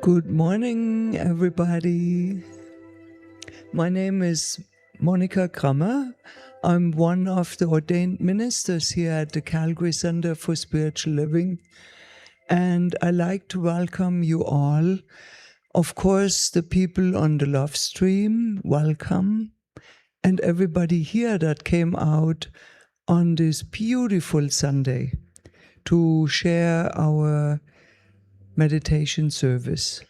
Good morning, everybody. My name is Monika Krammer. I'm one of the ordained ministers here at the Calgary Center for Spiritual Living, and I like to welcome you all. Of course, the people on the love stream, welcome, and everybody here that came out on this beautiful Sunday to share our meditation service.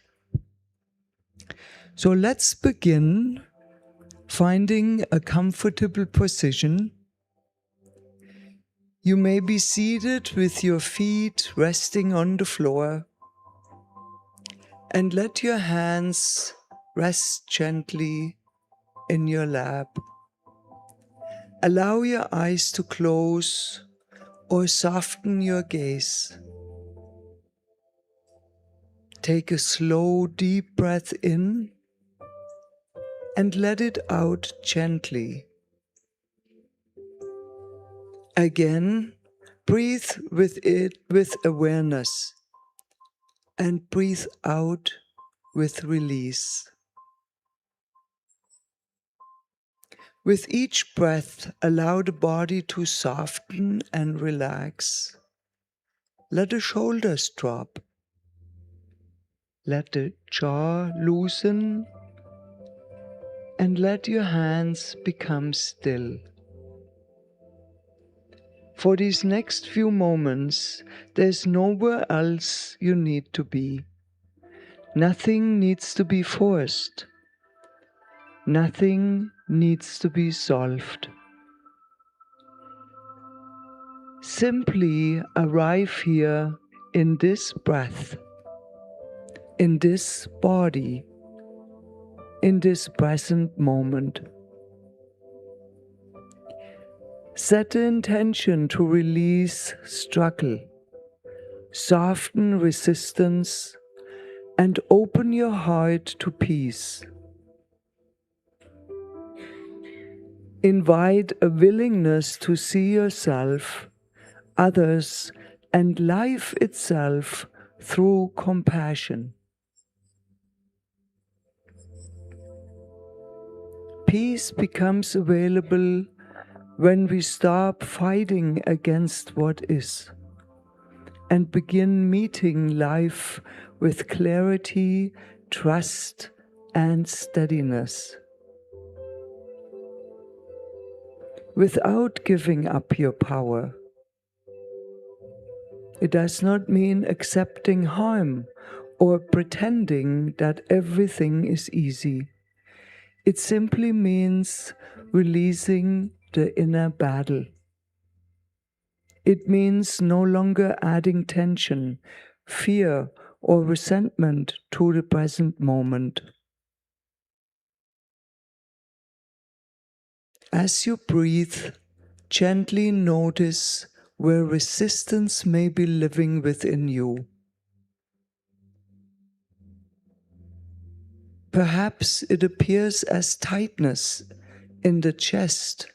So let's begin finding a comfortable position. You may be seated with your feet resting on the floor, and let your hands rest gently in your lap. Allow your eyes to close or soften your gaze. Take a slow, deep breath in and let it out gently. Again, breathe with awareness and breathe out with release. With each breath, allow the body to soften and relax. Let the shoulders drop. Let the jaw loosen and let your hands become still. For these next few moments, there's nowhere else you need to be. Nothing needs to be forced. Nothing needs to be solved. Simply arrive here in this breath, in this body, in this present moment. Set the intention to release struggle, soften resistance, and open your heart to peace. Invite a willingness to see yourself, others, and life itself through compassion. Peace becomes available when we stop fighting against what is and begin meeting life with clarity, trust, and steadiness. Without giving up your power. It does not mean accepting harm or pretending that everything is easy. It simply means releasing the inner battle. It means no longer adding tension, fear, or resentment to the present moment. As you breathe, gently notice where resistance may be living within you. Perhaps it appears as tightness in the chest,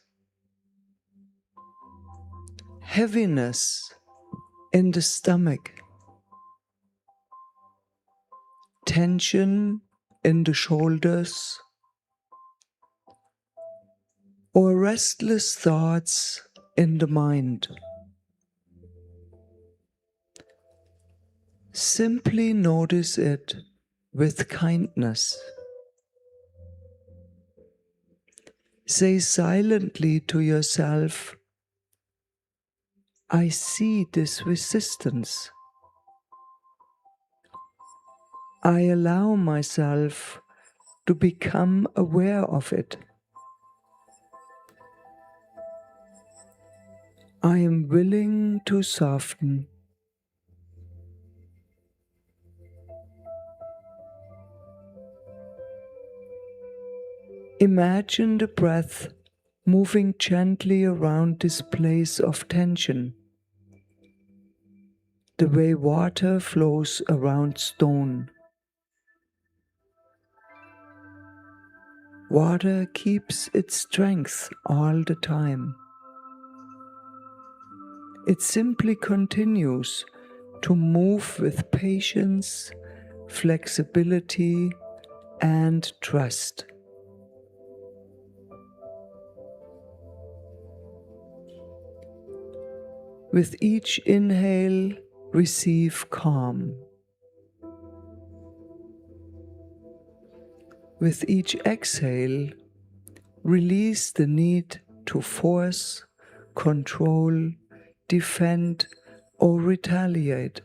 heaviness in the stomach, tension in the shoulders, or restless thoughts in the mind. Simply notice it with kindness. Say silently to yourself, I see this resistance. I allow myself to become aware of it. I am willing to soften. Imagine the breath moving gently around this place of tension, the way water flows around stone. Water keeps its strength all the time. It simply continues to move with patience, flexibility, and trust. With each inhale, receive calm. With each exhale, release the need to force, control, defend, or retaliate.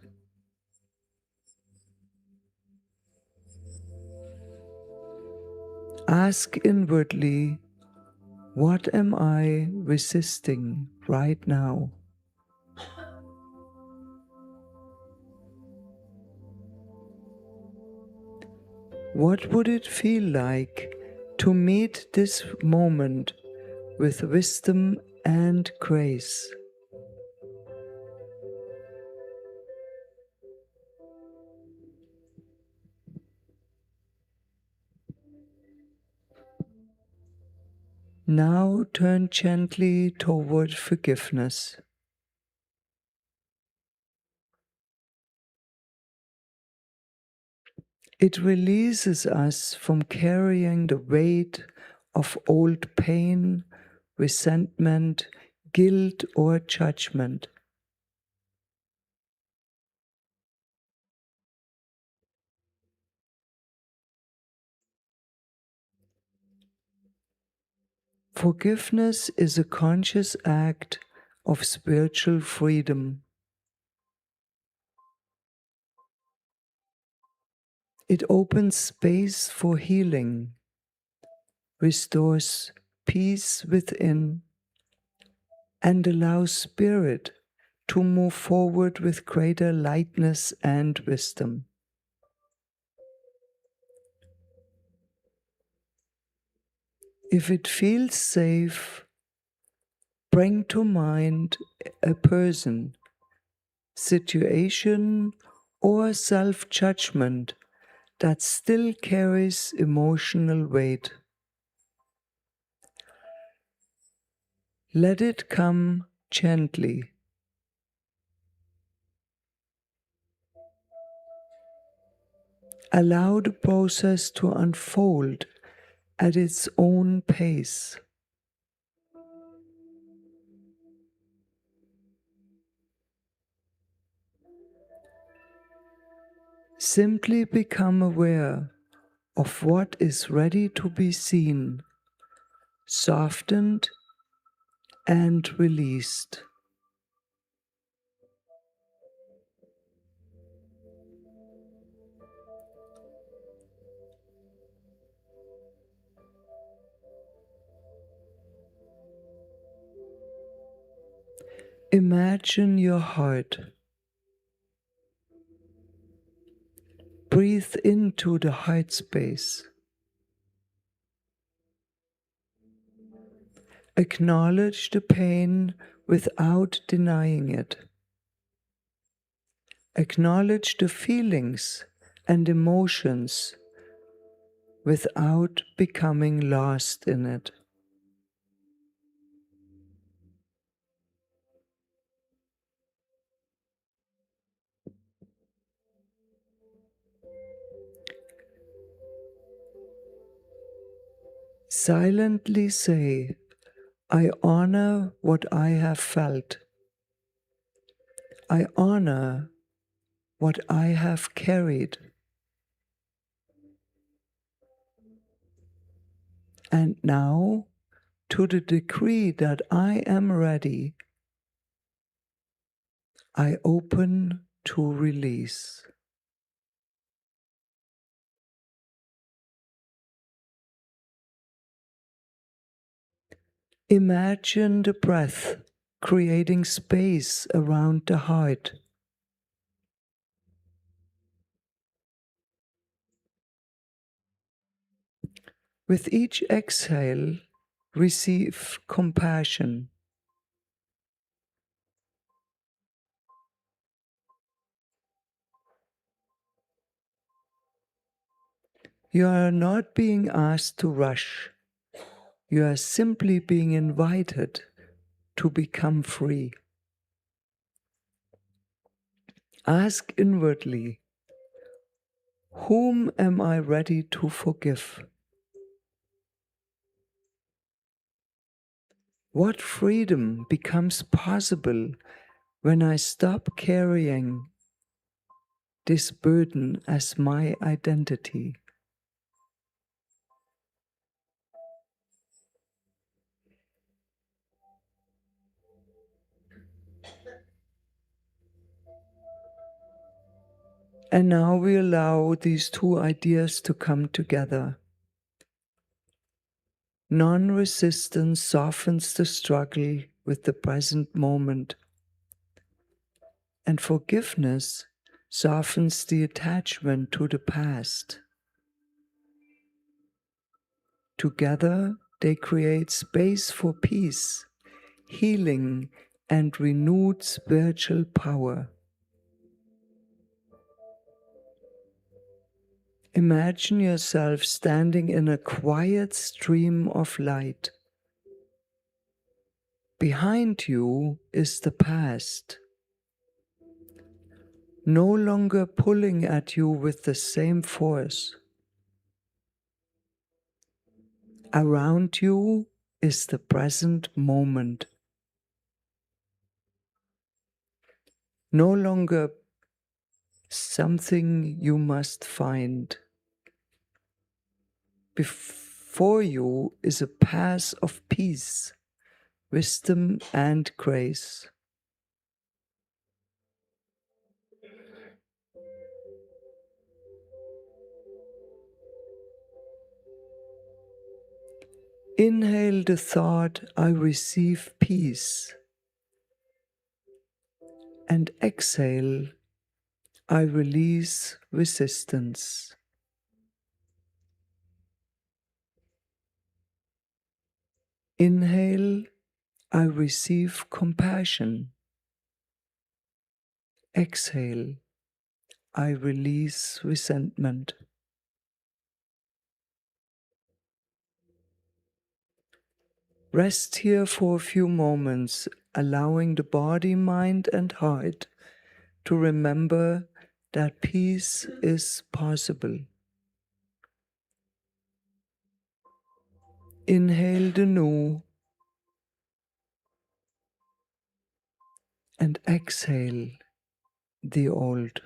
Ask inwardly, what am I resisting right now? What would it feel like to meet this moment with wisdom and grace? Now turn gently toward forgiveness. It releases us from carrying the weight of old pain, resentment, guilt, or judgment. Forgiveness is a conscious act of spiritual freedom. It opens space for healing, restores peace within, and allows spirit to move forward with greater lightness and wisdom. If it feels safe, bring to mind a person, situation, or self-judgment that still carries emotional weight. Let it come gently. Allow the process to unfold at its own pace. Simply become aware of what is ready to be seen, softened, and released. Imagine your heart. Breathe into the heart space. Acknowledge the pain without denying it. Acknowledge the feelings and emotions without becoming lost in it. Silently say, I honor what I have felt. I honor what I have carried. And now, to the degree that I am ready, I open to release. Imagine the breath creating space around the heart. With each exhale, receive compassion. You are not being asked to rush. You are simply being invited to become free. Ask inwardly, Whom am I ready to forgive? What freedom becomes possible when I stop carrying this burden as my identity? And now we allow these two ideas to come together. Non-resistance softens the struggle with the present moment, and forgiveness softens the attachment to the past. Together, they create space for peace, healing, and renewed spiritual power. Imagine yourself standing in a quiet stream of light. Behind you is the past, no longer pulling at you with the same force. Around you is the present moment, no longer something you must find. Before you is a path of peace, wisdom, and grace. Inhale the thought, I receive peace, and exhale, I release resistance. Inhale, I receive compassion. Exhale, I release resentment. Rest here for a few moments, allowing the body, mind, and heart to remember that peace is possible. Inhale the new and exhale the old.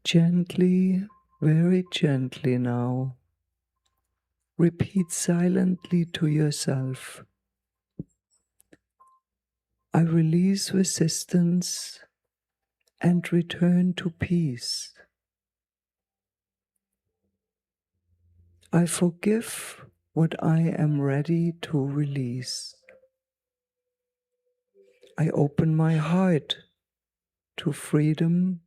Gently, very gently now, repeat silently to yourself, I release resistance and return to peace. I forgive what I am ready to release. I open my heart to freedom,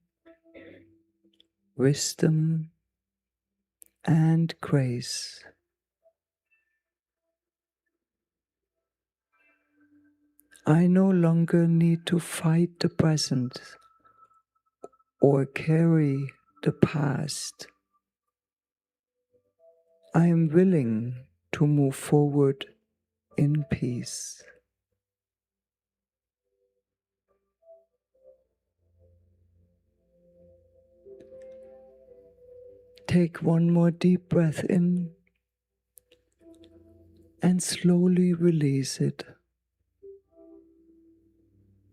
wisdom, and grace. I no longer need to fight the present or carry the past. I am willing to move forward in peace. Take one more deep breath in and slowly release it.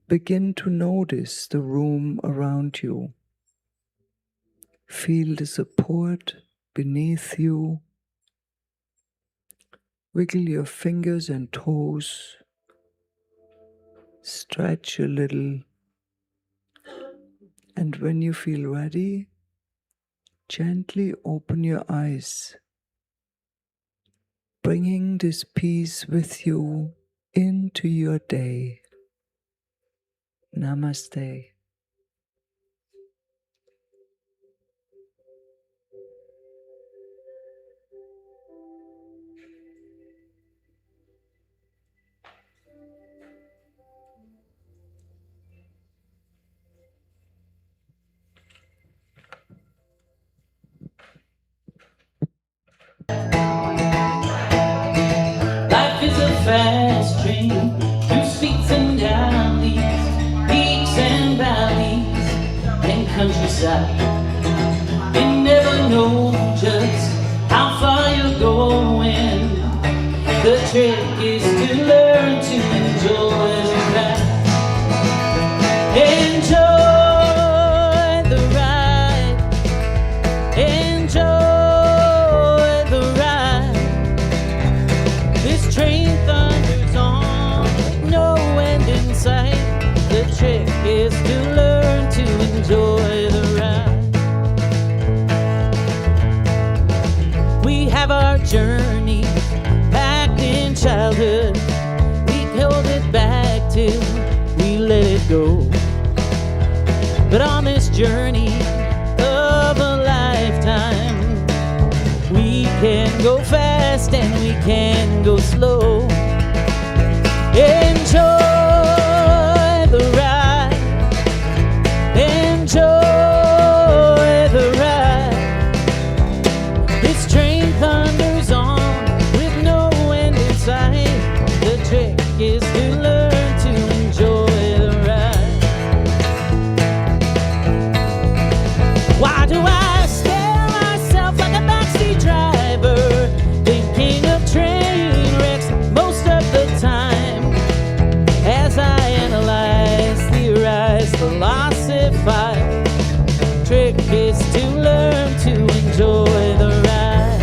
Begin to notice the room around you. Feel the support beneath you. Wiggle your fingers and toes. Stretch a little. And when you feel ready, gently open your eyes, bringing this peace with you into your day. Namaste. Life is a fast train through streets and alleys, peaks and valleys, and countryside. You never know just how far you're going. The trick is to learn to enjoy the ride. Enjoy the ride. Enjoy the ride. This train thunders on, no end in sight. The trick is to learn to enjoy the ride. We have our journey packed in childhood. We hold it back till we let it go. But on this journey of a lifetime, we can go fast and we can go slow. Enjoy the ride. Enjoy the ride. This train thunders on with no end in sight. The trick is to learn to enjoy the ride. Why do I scare myself like a backseat driver, thinking of train wrecks most of the time? As I analyze, theorize, philosophize, trick is to learn to enjoy the ride.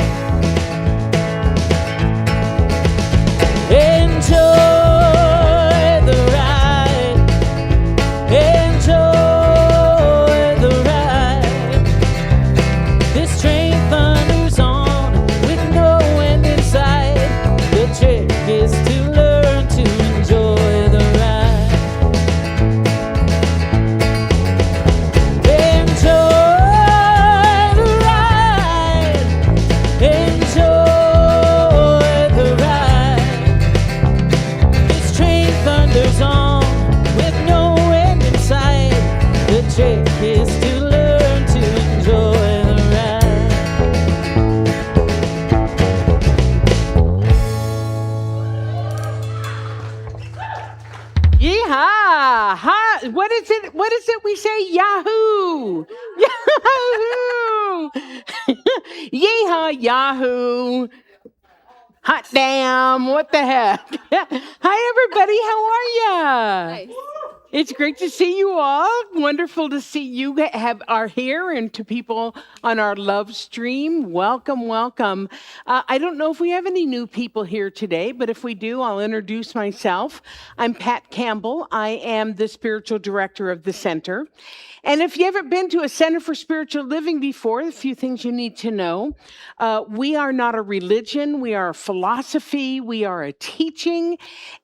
Enjoy the ride. Enjoy the ride. This train thunders on with no end in sight. The trick is to learn to enjoy the ride. Enjoy the ride. Enjoy the ride. This train thunders on with no end in sight. The trick is to learn to enjoy the ride. Yeehaw! Ha! What is it? What is it we say? Yahoo! Yahoo! Yeehaw! Yahoo! Hot damn! What the heck? Hi everybody! How are ya? Nice. It's great to see you all. Wonderful to see you are here, and to people on our love stream. Welcome, welcome. I don't know if we have any new people here today, but if we do, I'll introduce myself. I'm Pat Campbell. I am the spiritual director of the center. And if you haven't been to a Center for Spiritual Living before, a few things you need to know. We are not a religion. We are a philosophy. We are a teaching.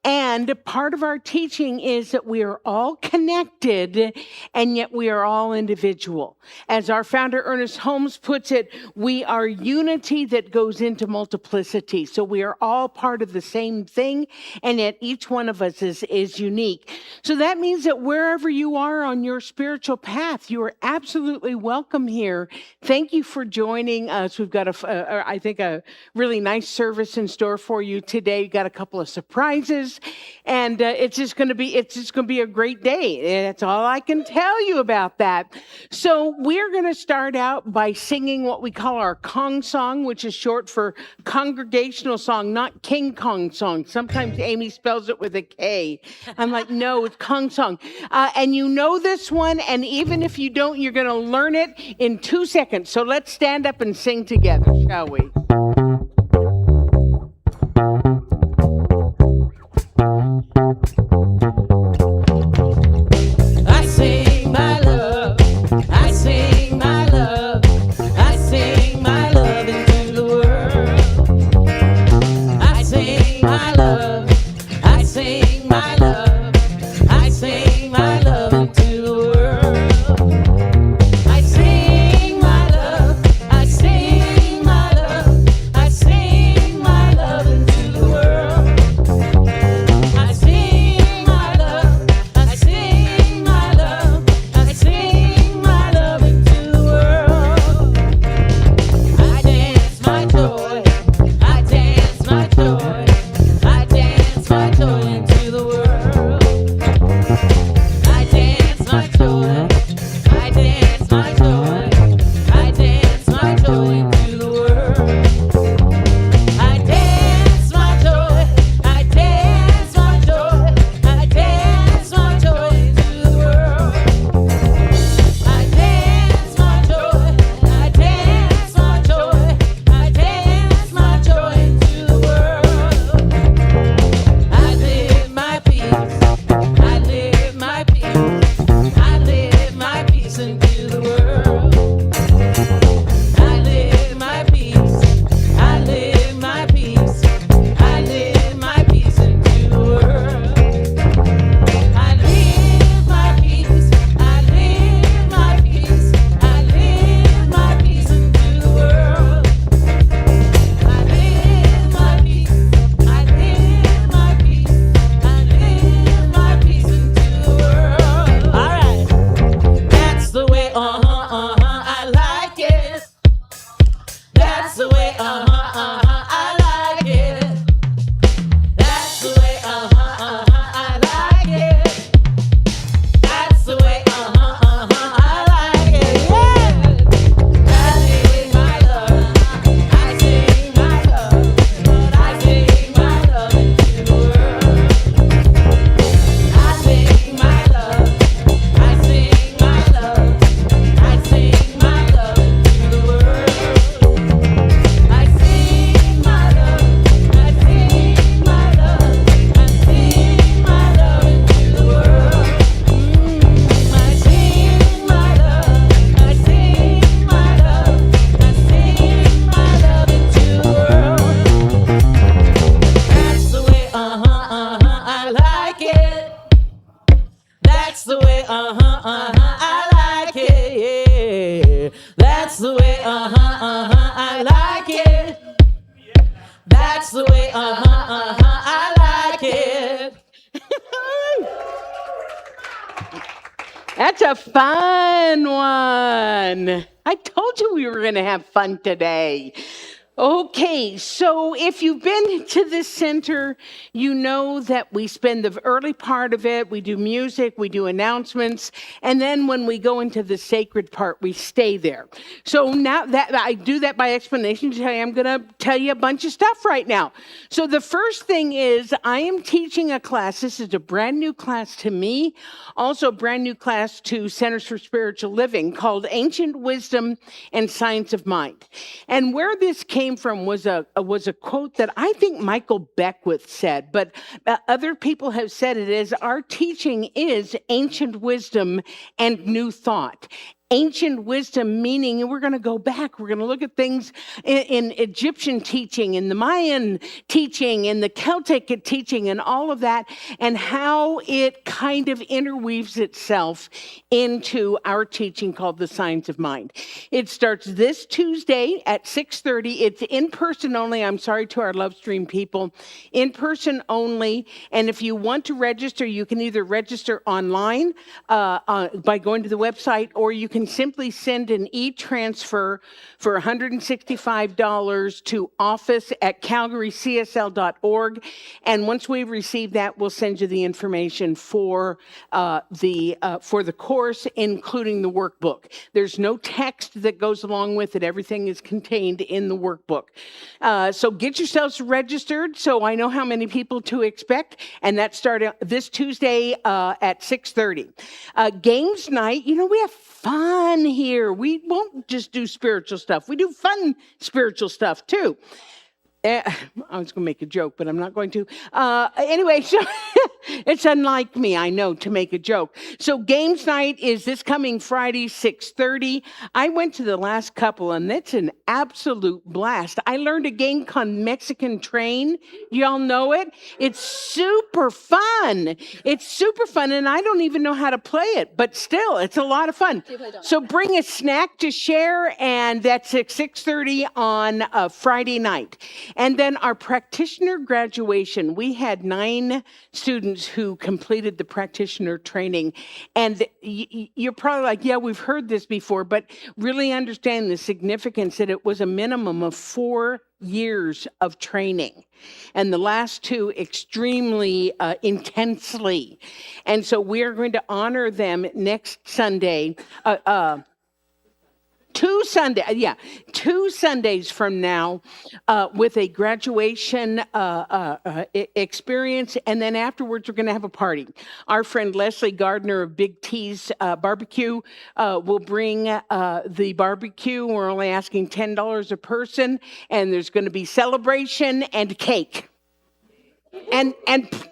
And part of our teaching is that we are all connected, and yet we are all individual. As our founder, Ernest Holmes, puts it, we are unity that goes into multiplicity. So we are all part of the same thing, and yet each one of us is unique. So that means that wherever you are on your spiritual path, you are absolutely welcome here. Thank you for joining us. We've got I think a really nice service in store for you today. We've got a couple of surprises, and it's just going to be a great day. That's all I can tell you about that. So we're going to start out by singing what we call our Kong song, which is short for congregational song, not King Kong song. Sometimes Amy spells it with a K. I'm like, no, it's Kong song. And you know this one, and even if you don't, you're going to learn it in 2 seconds. So let's stand up and sing together, shall we? I sing my love, I sing my love, I sing my love into the world. I sing my love, I sing my love, I sing my love into the world. I sing my love, I sing my love, I sing my love into the world. I sing my love, I sing my love, I sing my love into the world. I dance my joy, I dance my joy, I dance my joy into the world. I dance my joy, I dance my joy, I dance my joy into the world. I dance my joy, I dance my joy, I dance my joy into the world. I dance my joy, I dance my joy, I dance my joy into the world. I live my peace, I live my peace, I live my peace into the world. I live my peace, I live my peace, I live my peace into the world. I live my peace, I live my peace, I live my peace into the world. I live my peace, I live my peace, I live my peace into the world. All right, that's the way, I like it. That's the way, I like it. That's the way, I like it. That's the way, I like it. Yeah. I sing my love, I sing my love, I sing my love into the world. I sing my love, I sing my love, I sing my love into the world. I sing my love, I sing my love, I sing my love into the world. I sing my love, I sing my love, I sing my love into the world. That's the way, I like it. That's the way, I like it. Yeah. That's the way, I like it. That's the way, I like it. That's a fun one. I told you we were going to have fun today. Okay, so if you've been to this center, you know that we spend the early part of it, we do music, we do announcements, and then when we go into the sacred part, we stay there. So now that I do that by explanation, today I'm going to tell you a bunch of stuff right now. So the first thing is I am teaching a class. This is a brand new class to me, also a brand new class to Centers for Spiritual Living called Ancient Wisdom and Science of Mind. And where this came from was a quote that I think Michael Beckwith said, but other people have said it is, our teaching is ancient wisdom and new thought. Ancient wisdom, meaning we're going to go back. We're going to look at things in Egyptian teaching, in the Mayan teaching, in the Celtic teaching, and all of that, and how it kind of interweaves itself into our teaching called the Science of Mind. It starts this Tuesday at 6:30. It's in person only. I'm sorry to our Love Stream people. In person only. And if you want to register, you can either register online by going to the website, or you can simply send an e-transfer for $165 to office@calgarycsl.org. And once we receive that, we'll send you the information for the course, including the workbook. There's no text that goes along with it. Everything is contained in the workbook. So get yourselves registered so I know how many people to expect. And that started this Tuesday at 6:30. Games night, we have fun here. We won't just do spiritual stuff. We do fun spiritual stuff too. I was going to make a joke, but I'm not going to. Anyway, so it's unlike me, I know, to make a joke. So games night is this coming Friday, 6:30. I went to the last couple, and it's an absolute blast. I learned a game called Mexican Train. Y'all know it? It's super fun. It's super fun, and I don't even know how to play it, but still, it's a lot of fun. So bring a snack to share, and that's at 6:30 on Friday night. And then our practitioner graduation, we had 9 students who completed the practitioner training. And you're probably like, yeah, we've heard this before, but really understand the significance that it was a minimum of 4 years of training. And the last 2 extremely intensely. And so we are going to honor them next Sunday. 2 Sundays from now with a graduation experience, and then afterwards we're going to have a party. Our friend Leslie Gardner of Big T's Barbecue will bring the barbecue. We're only asking $10 a person, and there's going to be celebration and cake. And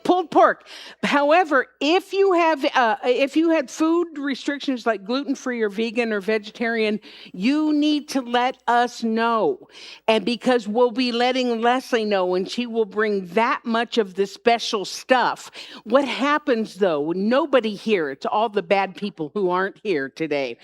pulled pork. However, if you had food restrictions like gluten-free or vegan or vegetarian, you need to let us know. And because we'll be letting Leslie know, and she will bring that much of the special stuff. What happens though? Nobody here. It's all the bad people who aren't here today,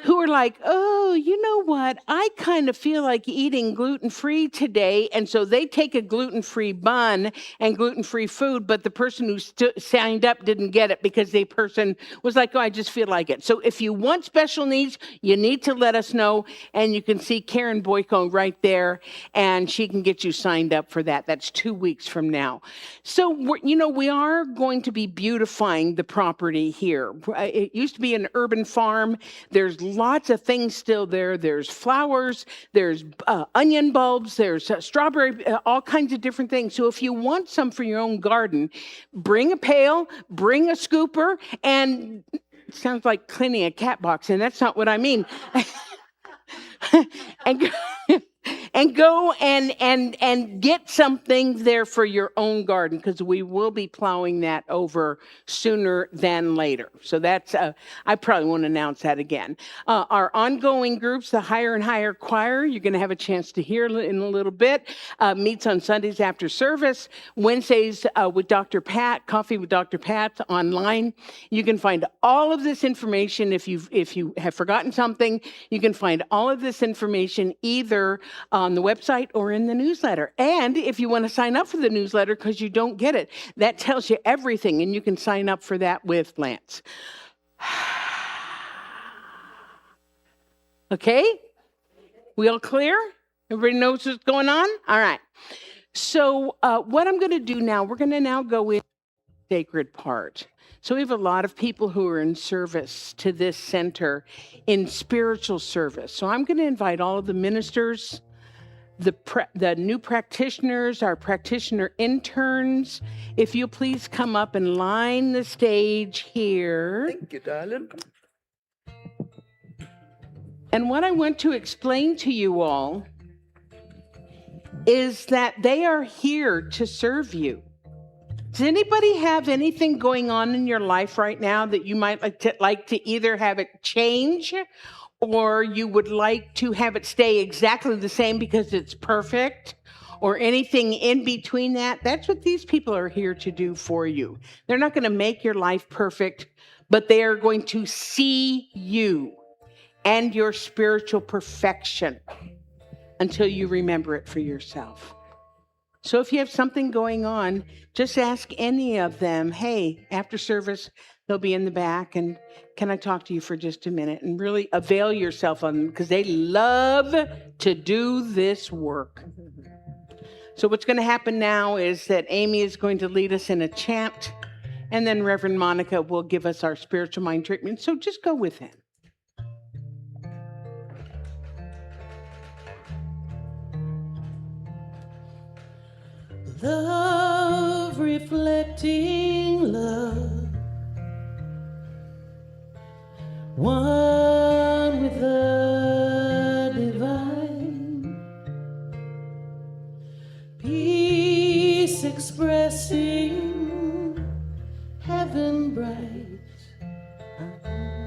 who are like, oh, you know what? I kind of feel like eating gluten-free today. And so they take a gluten-free bun and gluten-free food, but the person who signed up didn't get it because the person was like, oh, I just feel like it. So if you want special needs, you need to let us know. And you can see Karen Boyko right there, and she can get you signed up for that. That's 2 weeks from now. So, we are going to be beautifying the property here. It used to be an urban farm. There's lots of things still there. There's flowers, there's onion bulbs, there's strawberry, all kinds of different things. So if you want some for your own garden, bring a pail, bring a scooper, and it sounds like cleaning a cat box, and that's not what I mean. And go and get something there for your own garden, because we will be plowing that over sooner than later. So that's, I probably won't announce that again. Our ongoing groups, the Higher and Higher Choir, you're going to have a chance to hear in a little bit, meets on Sundays after service, Wednesdays with Dr. Pat, Coffee with Dr. Pat online. You can find all of this information. If you have forgotten something, you can find all of this information either on the website or in the newsletter. And if you want to sign up for the newsletter because you don't get it, that tells you everything, and you can sign up for that with Lance. Okay? We all clear? Everybody knows what's going on? All right. So what I'm going to do now, we're going to now go in the sacred part. So we have a lot of people who are in service to this center in spiritual service. So I'm going to invite all of the ministers, the new practitioners, our practitioner interns, if you'll please come up and line the stage here. Thank you, darling. And what I want to explain to you all is that they are here to serve you. Does anybody have anything going on in your life right now that you might like to either have it change, or you would like to have it stay exactly the same because it's perfect, or anything in between that? That's what these people are here to do for you. They're not going to make your life perfect, but they are going to see you and your spiritual perfection until you remember it for yourself. So if you have something going on, just ask any of them, hey, after service, they'll be in the back, and can I talk to you for just a minute? And really avail yourself of them, because they love to do this work. So what's going to happen now is that Amy is going to lead us in a chant, and then Reverend Monika will give us our spiritual mind treatment. So just go with him. Love reflecting love, one with the divine, peace expressing heaven bright,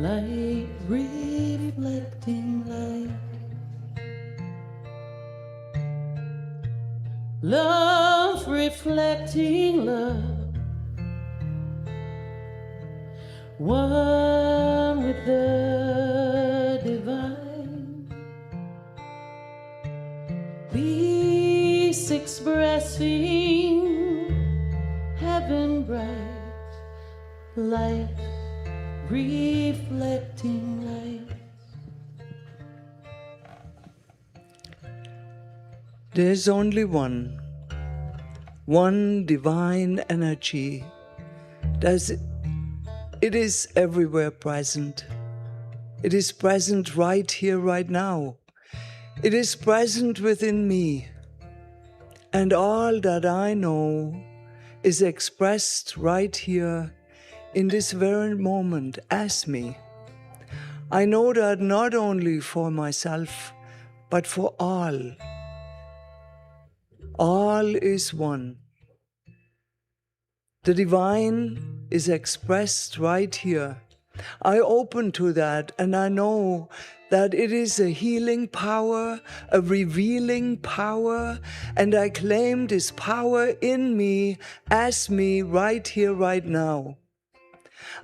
light reflecting light. Love reflecting love, one with the divine, peace expressing heaven bright, light reflecting light. There's only one divine energy. It is everywhere present. It is present right here, right now. It is present within me. And all that I know is expressed right here in this very moment as me. I know that not only for myself, but for all. All is one. The divine is expressed right here. I open to that, and I know that it is a healing power, a revealing power, and I claim this power in me as me right here, right now.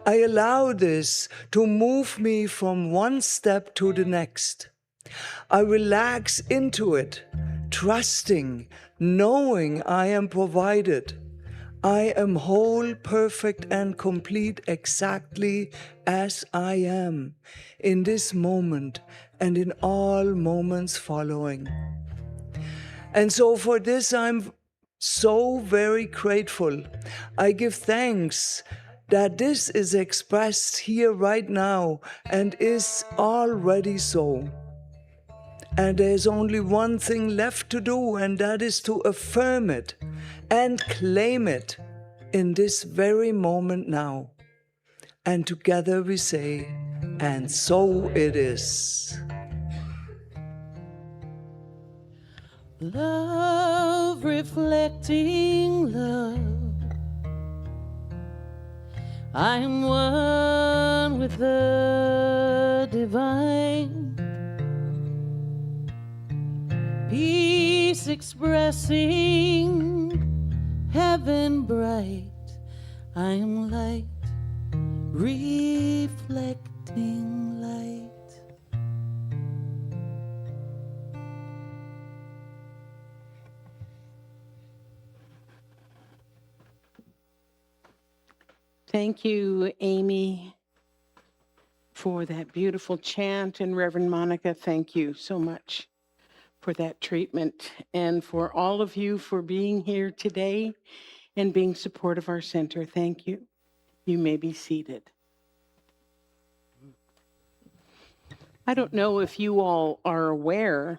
I allow this to move me from one step to the next. I relax into it, trusting, knowing I am provided. I am whole, perfect, and complete exactly as I am in this moment and in all moments following. And so for this, I'm so very grateful. I give thanks that this is expressed here right now and is already so. And there's only one thing left to do, and that is to affirm it and claim it in this very moment now. And together we say, and so it is. Love reflecting love, I am one with the divine, peace expressing heaven bright, I am light reflecting light. Thank you, Amy, for that beautiful chant. And Reverend Monika, thank you so much for that treatment, and for all of you for being here today and being supportive of our center. Thank you. You may be seated. I don't know if you all are aware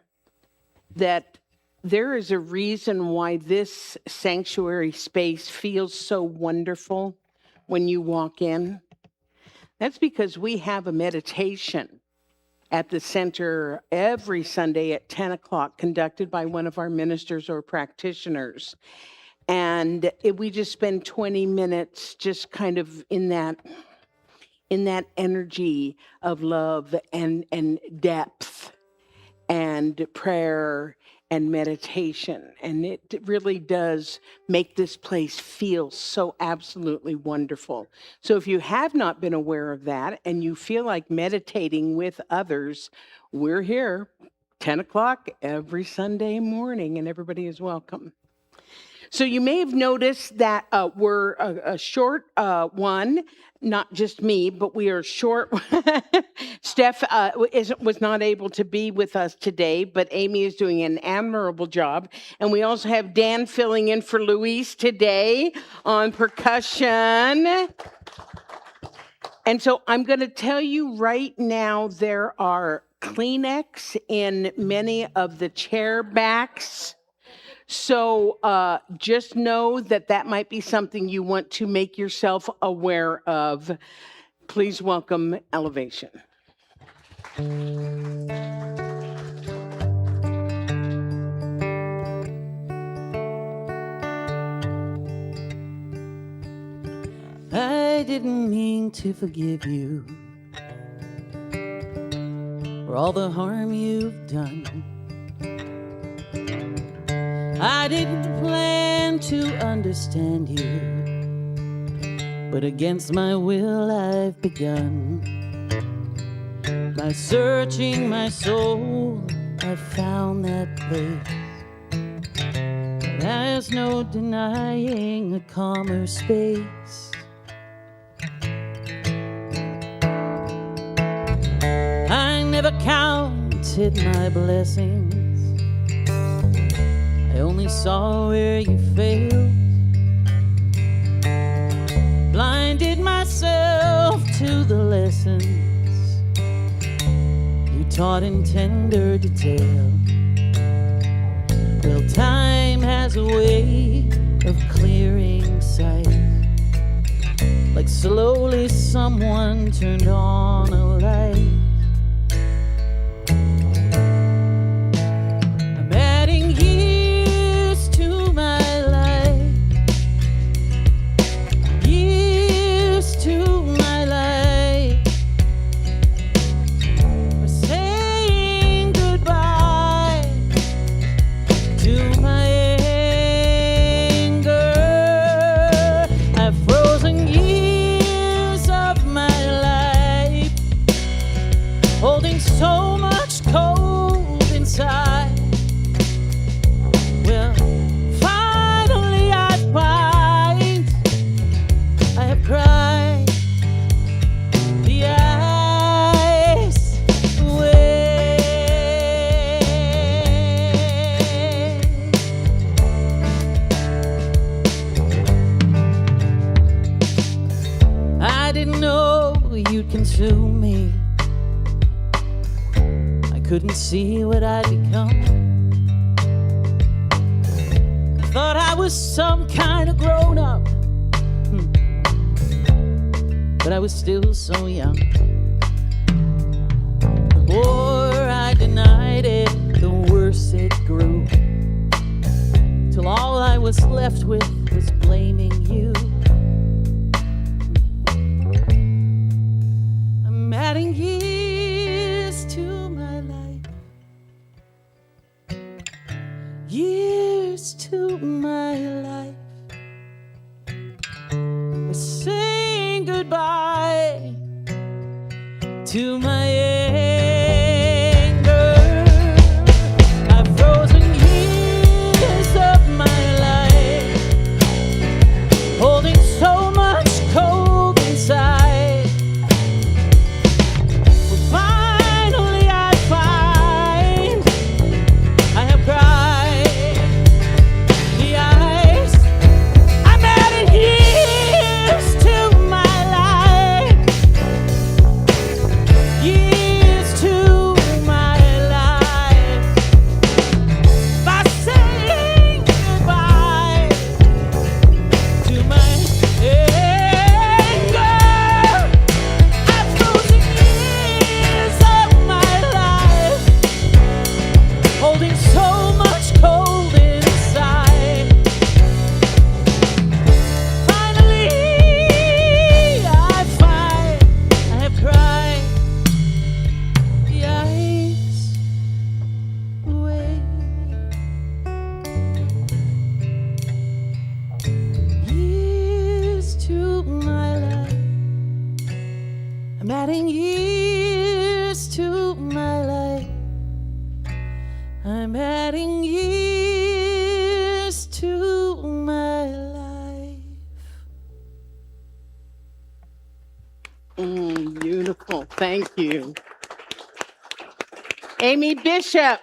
that there is a reason why this sanctuary space feels so wonderful when you walk in. That's because we have a meditation at the center every Sunday at 10 o'clock, conducted by one of our ministers or practitioners. And we just spend 20 minutes just kind of in that energy of love and depth and prayer and meditation. And it really does make this place feel so absolutely wonderful. So if you have not been aware of that and you feel like meditating with others, we're here 10 o'clock every Sunday morning, and everybody is welcome. So you may have noticed that we're a short one, not just me, but we are short. Steph was not able to be with us today, but Amy is doing an admirable job. And we also have Dan filling in for Luis today on percussion. And so I'm going to tell you right now, there are Kleenex in many of the chair backs. So just know that might be something you want to make yourself aware of. Please welcome Elevation. I didn't mean to forgive you for all the harm you've done. I didn't plan to understand you, but against my will I've begun. By searching my soul, I found that place. There's no denying a calmer space. I never counted my blessings. I only saw where you failed. Blinded myself to the lessons you taught in tender detail. Well, time has a way of clearing sight, like slowly someone turned on a light. I'm adding years to my life, years to my life. We're saying goodbye to my anger. I've frozen years of my life, holding so much cold inside. Well, finally I find I have cried the ice away. I didn't know you'd consume me. I couldn't see what I'd become. Thought I was some kind of grown-up, but I was still so young. The more I denied it, the worse it grew, till all I was left with was blaming you. I'm adding years to my life, years to my life. We're saying goodbye to my anger. I've frozen years of my life, holding so much cold inside. Well, finally I find I adding years to my life. I'm adding years to my life. Beautiful. Thank you. Amy Bishop,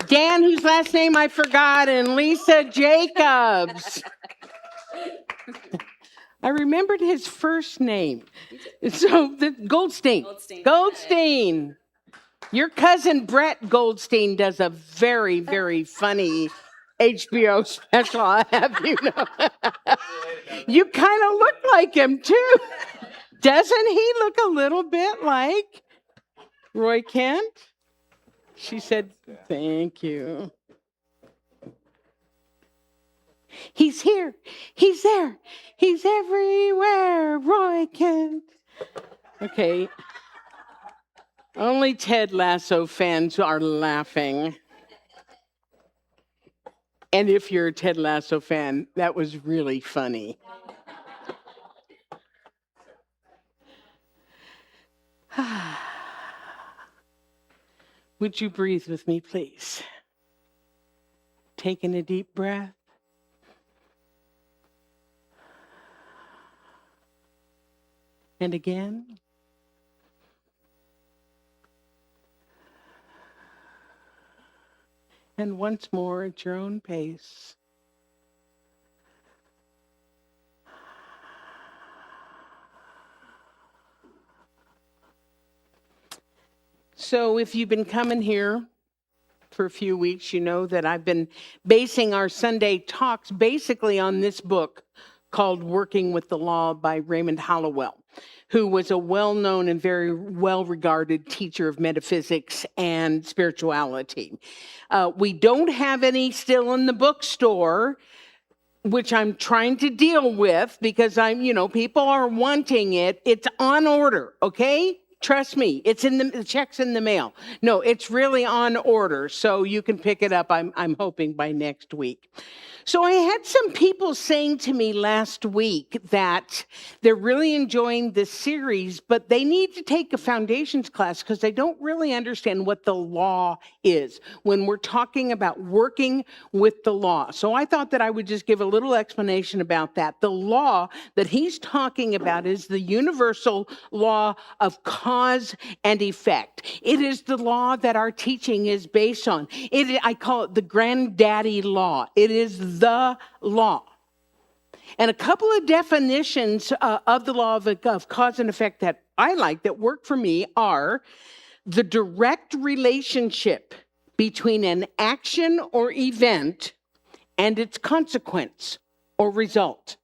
Dan, whose last name I forgot, and Lisa Jacobs. I remembered his first name. So Goldstein. Goldstein. Your cousin Brett Goldstein does a very, very funny HBO special, I have you know. You kind of look like him too. Doesn't he look a little bit like Roy Kent? She said, thank you. He's here. He's there. He's everywhere. Roy Kent. Okay. Only Ted Lasso fans are laughing. And if you're a Ted Lasso fan, that was really funny. Would you breathe with me, please? Taking a deep breath. And again. And once more at your own pace. So if you've been coming here for a few weeks, you know that I've been basing our Sunday talks basically on this book called Working with the Law by Raymond Holliwell, who was a well-known and very well-regarded teacher of metaphysics and spirituality. We don't have any still in the bookstore, which I'm trying to deal with because people are wanting it. It's on order, okay? Trust me, it's in the check's in the mail. No, it's really on order, so you can pick it up. I'm hoping by next week. So I had some people saying to me last week that they're really enjoying this series, but they need to take a foundations class because they don't really understand what the law is when we're talking about working with the law. So I thought that I would just give a little explanation about that. The law that he's talking about is the universal law of cause and effect. It is the law that our teaching is based on. I call it the granddaddy law. It is the law. And a couple of definitions of the law of cause and effect that I like, that work for me, are the direct relationship between an action or event and its consequence or result.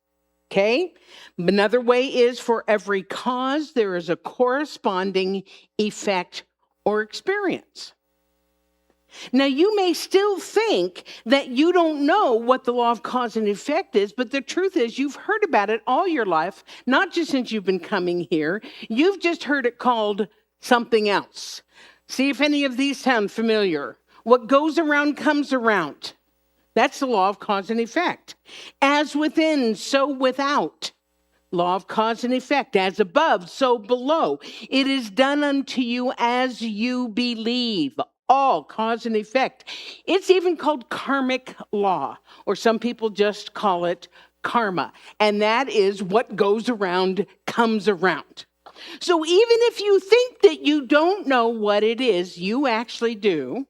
Okay? Another way is for every cause, there is a corresponding effect or experience. Now, you may still think that you don't know what the law of cause and effect is, but the truth is you've heard about it all your life, not just since you've been coming here. You've just heard it called something else. See if any of these sound familiar. What goes around comes around. That's the law of cause and effect. As within, so without. Law of cause and effect. As above, so below. It is done unto you as you believe. All cause and effect. It's even called karmic law, or some people just call it karma. And that is what goes around comes around. So even if you think that you don't know what it is, you actually do.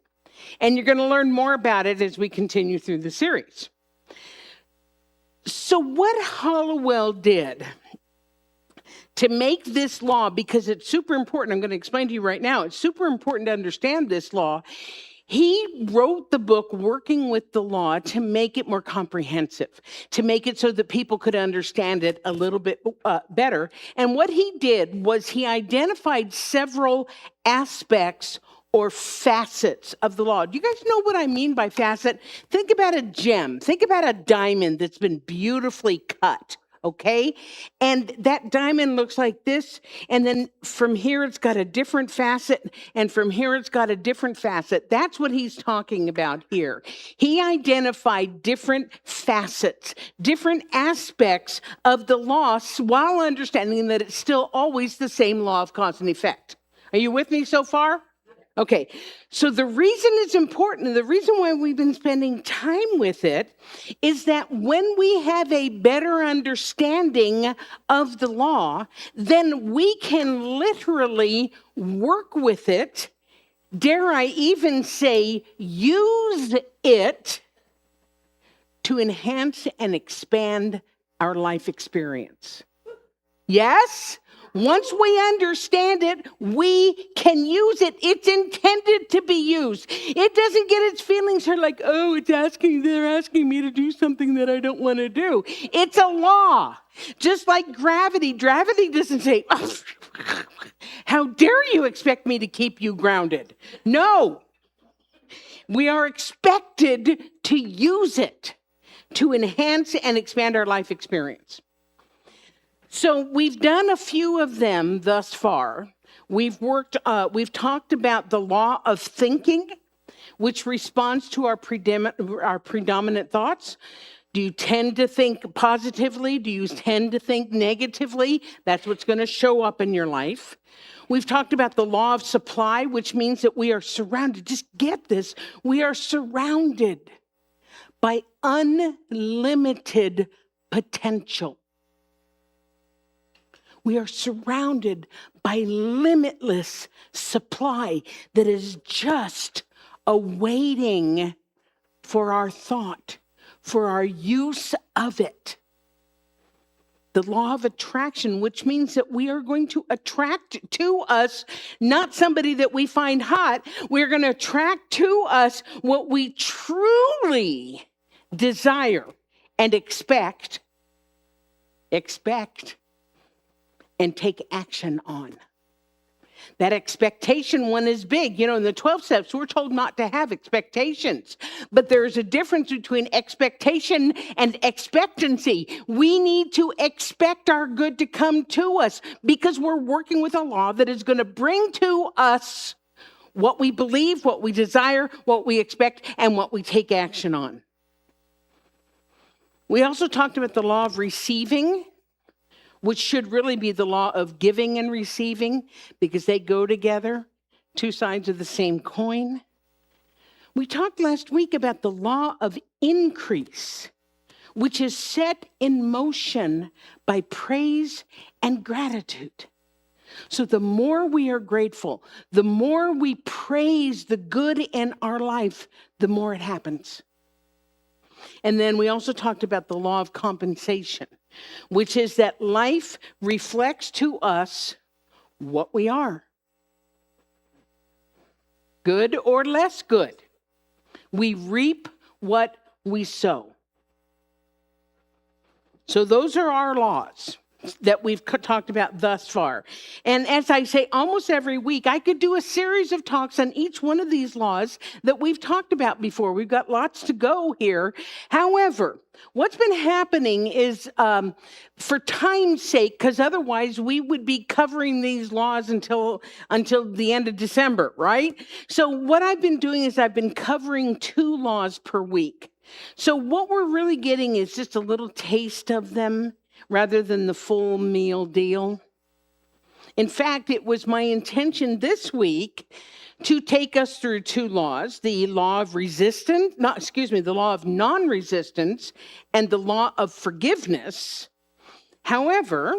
And you're going to learn more about it as we continue through the series. So what Holliwell did to make this law, because it's super important, I'm going to explain to you right now, it's super important to understand this law. He wrote the book Working with the Law to make it more comprehensive, to make it so that people could understand it a little bit better. And what he did was he identified several aspects or facets of the law. Do you guys know what I mean by facet? Think about a gem. Think about a diamond that's been beautifully cut. okay? And that diamond looks like this, and then from here it's got a different facet, and from here it's got a different facet. That's what he's talking about here. He identified different facets, different aspects of the law while understanding that it's still always the same law of cause and effect. Are you with me so far? Okay, so the reason it's important, and the reason why we've been spending time with it, is that when we have a better understanding of the law, then we can literally work with it, dare I even say, use it to enhance and expand our life experience. Yes? Once we understand it, we can use it. It's intended to be used. It doesn't get its feelings hurt like, oh, they're asking me to do something that I don't want to do. It's a law. Just like gravity. Gravity doesn't say, oh, how dare you expect me to keep you grounded? No. We are expected to use it to enhance and expand our life experience. So we've done a few of them thus far. We've talked about the law of thinking, which responds to our predominant thoughts. Do you tend to think positively? Do you tend to think negatively? That's what's going to show up in your life. We've talked about the law of supply, which means that we are surrounded. Just get this. We are surrounded by unlimited potential. We are surrounded by limitless supply that is just awaiting for our thought, for our use of it. The law of attraction, which means that we are going to attract to us not somebody that we find hot. We're going to attract to us what we truly desire and expect, and take action on. That expectation one is big. You know, in the 12 steps, we're told not to have expectations. But there's a difference between expectation and expectancy. We need to expect our good to come to us because we're working with a law that is going to bring to us what we believe, what we desire, what we expect, and what we take action on. We also talked about the law of receiving, which should really be the law of giving and receiving because they go together, two sides of the same coin. We talked last week about the law of increase, which is set in motion by praise and gratitude. So the more we are grateful, the more we praise the good in our life, the more it happens. And then we also talked about the law of compensation, which is that life reflects to us what we are. Good or less good. We reap what we sow. So those are our laws that we've talked about thus far. And as I say, almost every week, I could do a series of talks on each one of these laws that we've talked about before. We've got lots to go here. However, what's been happening is, for time's sake, because otherwise we would be covering these laws until the end of December, right? So what I've been doing is I've been covering 2 laws per week. So what we're really getting is just a little taste of them, rather than the full meal deal. In fact, it was my intention this week to take us through 2 laws, the law of the law of non-resistance and the law of forgiveness. However,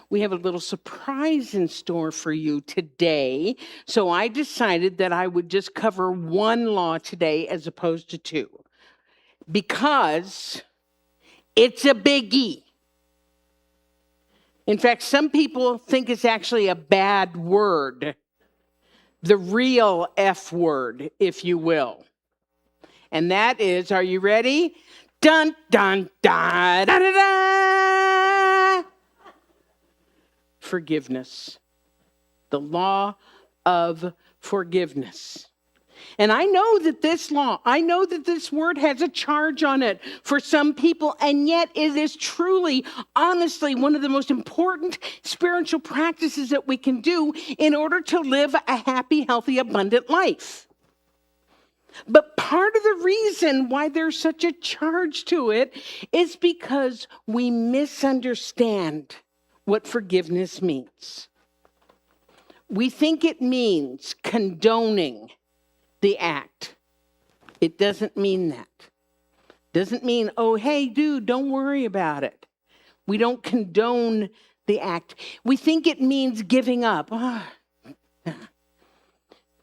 we have a little surprise in store for you today. So I decided that I would just cover 1 law today as opposed to 2, because it's a biggie. In fact, some people think it's actually a bad word, the real F word, if you will. And that is, are you ready? Dun, dun, dun, da, da, da. Forgiveness. The law of forgiveness. And I know that this law, I know that this word has a charge on it for some people, and yet it is truly, honestly, one of the most important spiritual practices that we can do in order to live a happy, healthy, abundant life. But part of the reason why there's such a charge to it is because we misunderstand what forgiveness means. We think it means condoning the act. It doesn't mean that. Doesn't mean, oh, hey, dude, don't worry about it. We don't condone the act. We think it means giving up.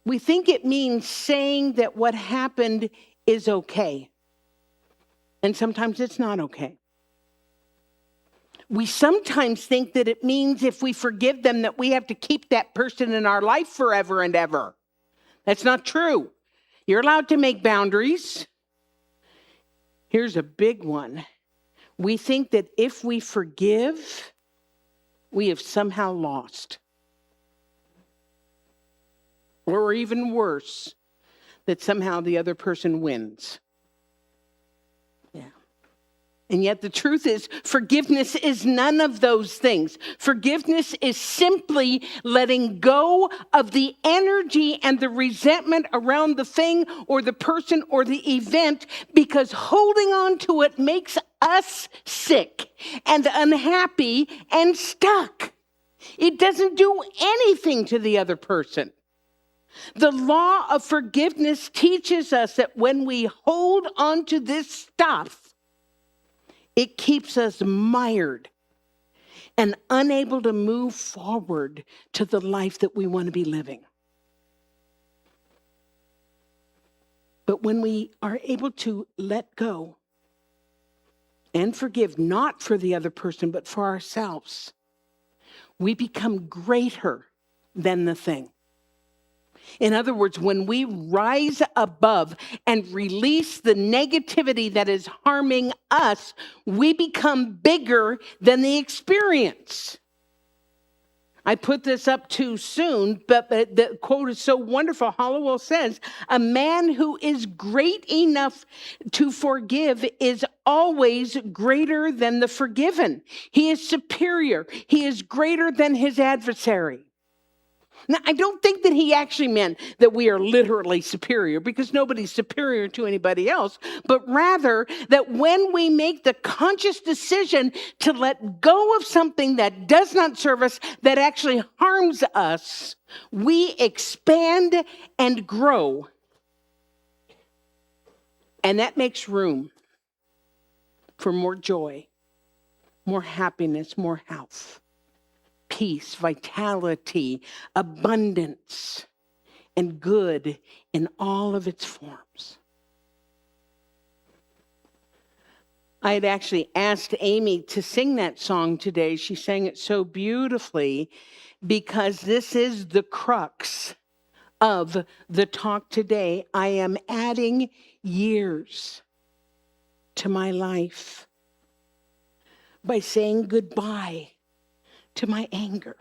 We think it means saying that what happened is okay. And sometimes it's not okay. We sometimes think that it means if we forgive them that we have to keep that person in our life forever and ever. That's not true. You're allowed to make boundaries. Here's a big one. We think that if we forgive, we have somehow lost. Or even worse, that somehow the other person wins. And yet the truth is, forgiveness is none of those things. Forgiveness is simply letting go of the energy and the resentment around the thing or the person or the event, because holding on to it makes us sick and unhappy and stuck. It doesn't do anything to the other person. The law of forgiveness teaches us that when we hold on to this stuff, it keeps us mired and unable to move forward to the life that we want to be living. But when we are able to let go and forgive, not for the other person, but for ourselves, we become greater than the thing. In other words, when we rise above and release the negativity that is harming us, we become bigger than the experience. I put this up too soon, but the quote is so wonderful. Holliwell says, a man who is great enough to forgive is always greater than the forgiven. He is superior. He is greater than his adversary. Now, I don't think that he actually meant that we are literally superior, because nobody's superior to anybody else, but rather that when we make the conscious decision to let go of something that does not serve us, that actually harms us, we expand and grow. And that makes room for more joy, more happiness, more health, peace, vitality, abundance, and good in all of its forms. I had actually asked Amy to sing that song today. She sang it so beautifully, because this is the crux of the talk today. I am adding years to my life by saying goodbye to my anger,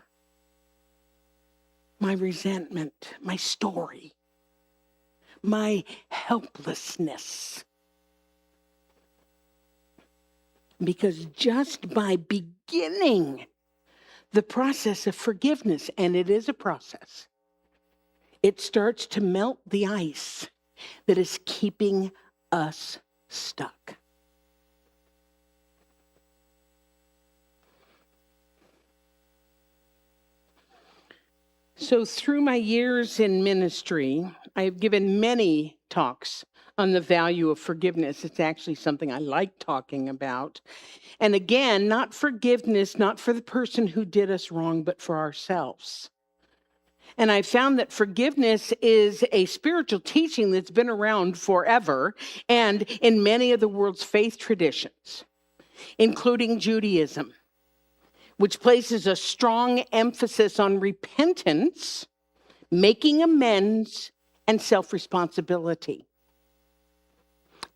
my resentment, my story, my helplessness. Because just by beginning the process of forgiveness, and it is a process, it starts to melt the ice that is keeping us stuck. So through my years in ministry, I have given many talks on the value of forgiveness. It's actually something I like talking about. And again, not forgiveness, not for the person who did us wrong, but for ourselves. And I found that forgiveness is a spiritual teaching that's been around forever and in many of the world's faith traditions, including Judaism, which places a strong emphasis on repentance, making amends, and self-responsibility.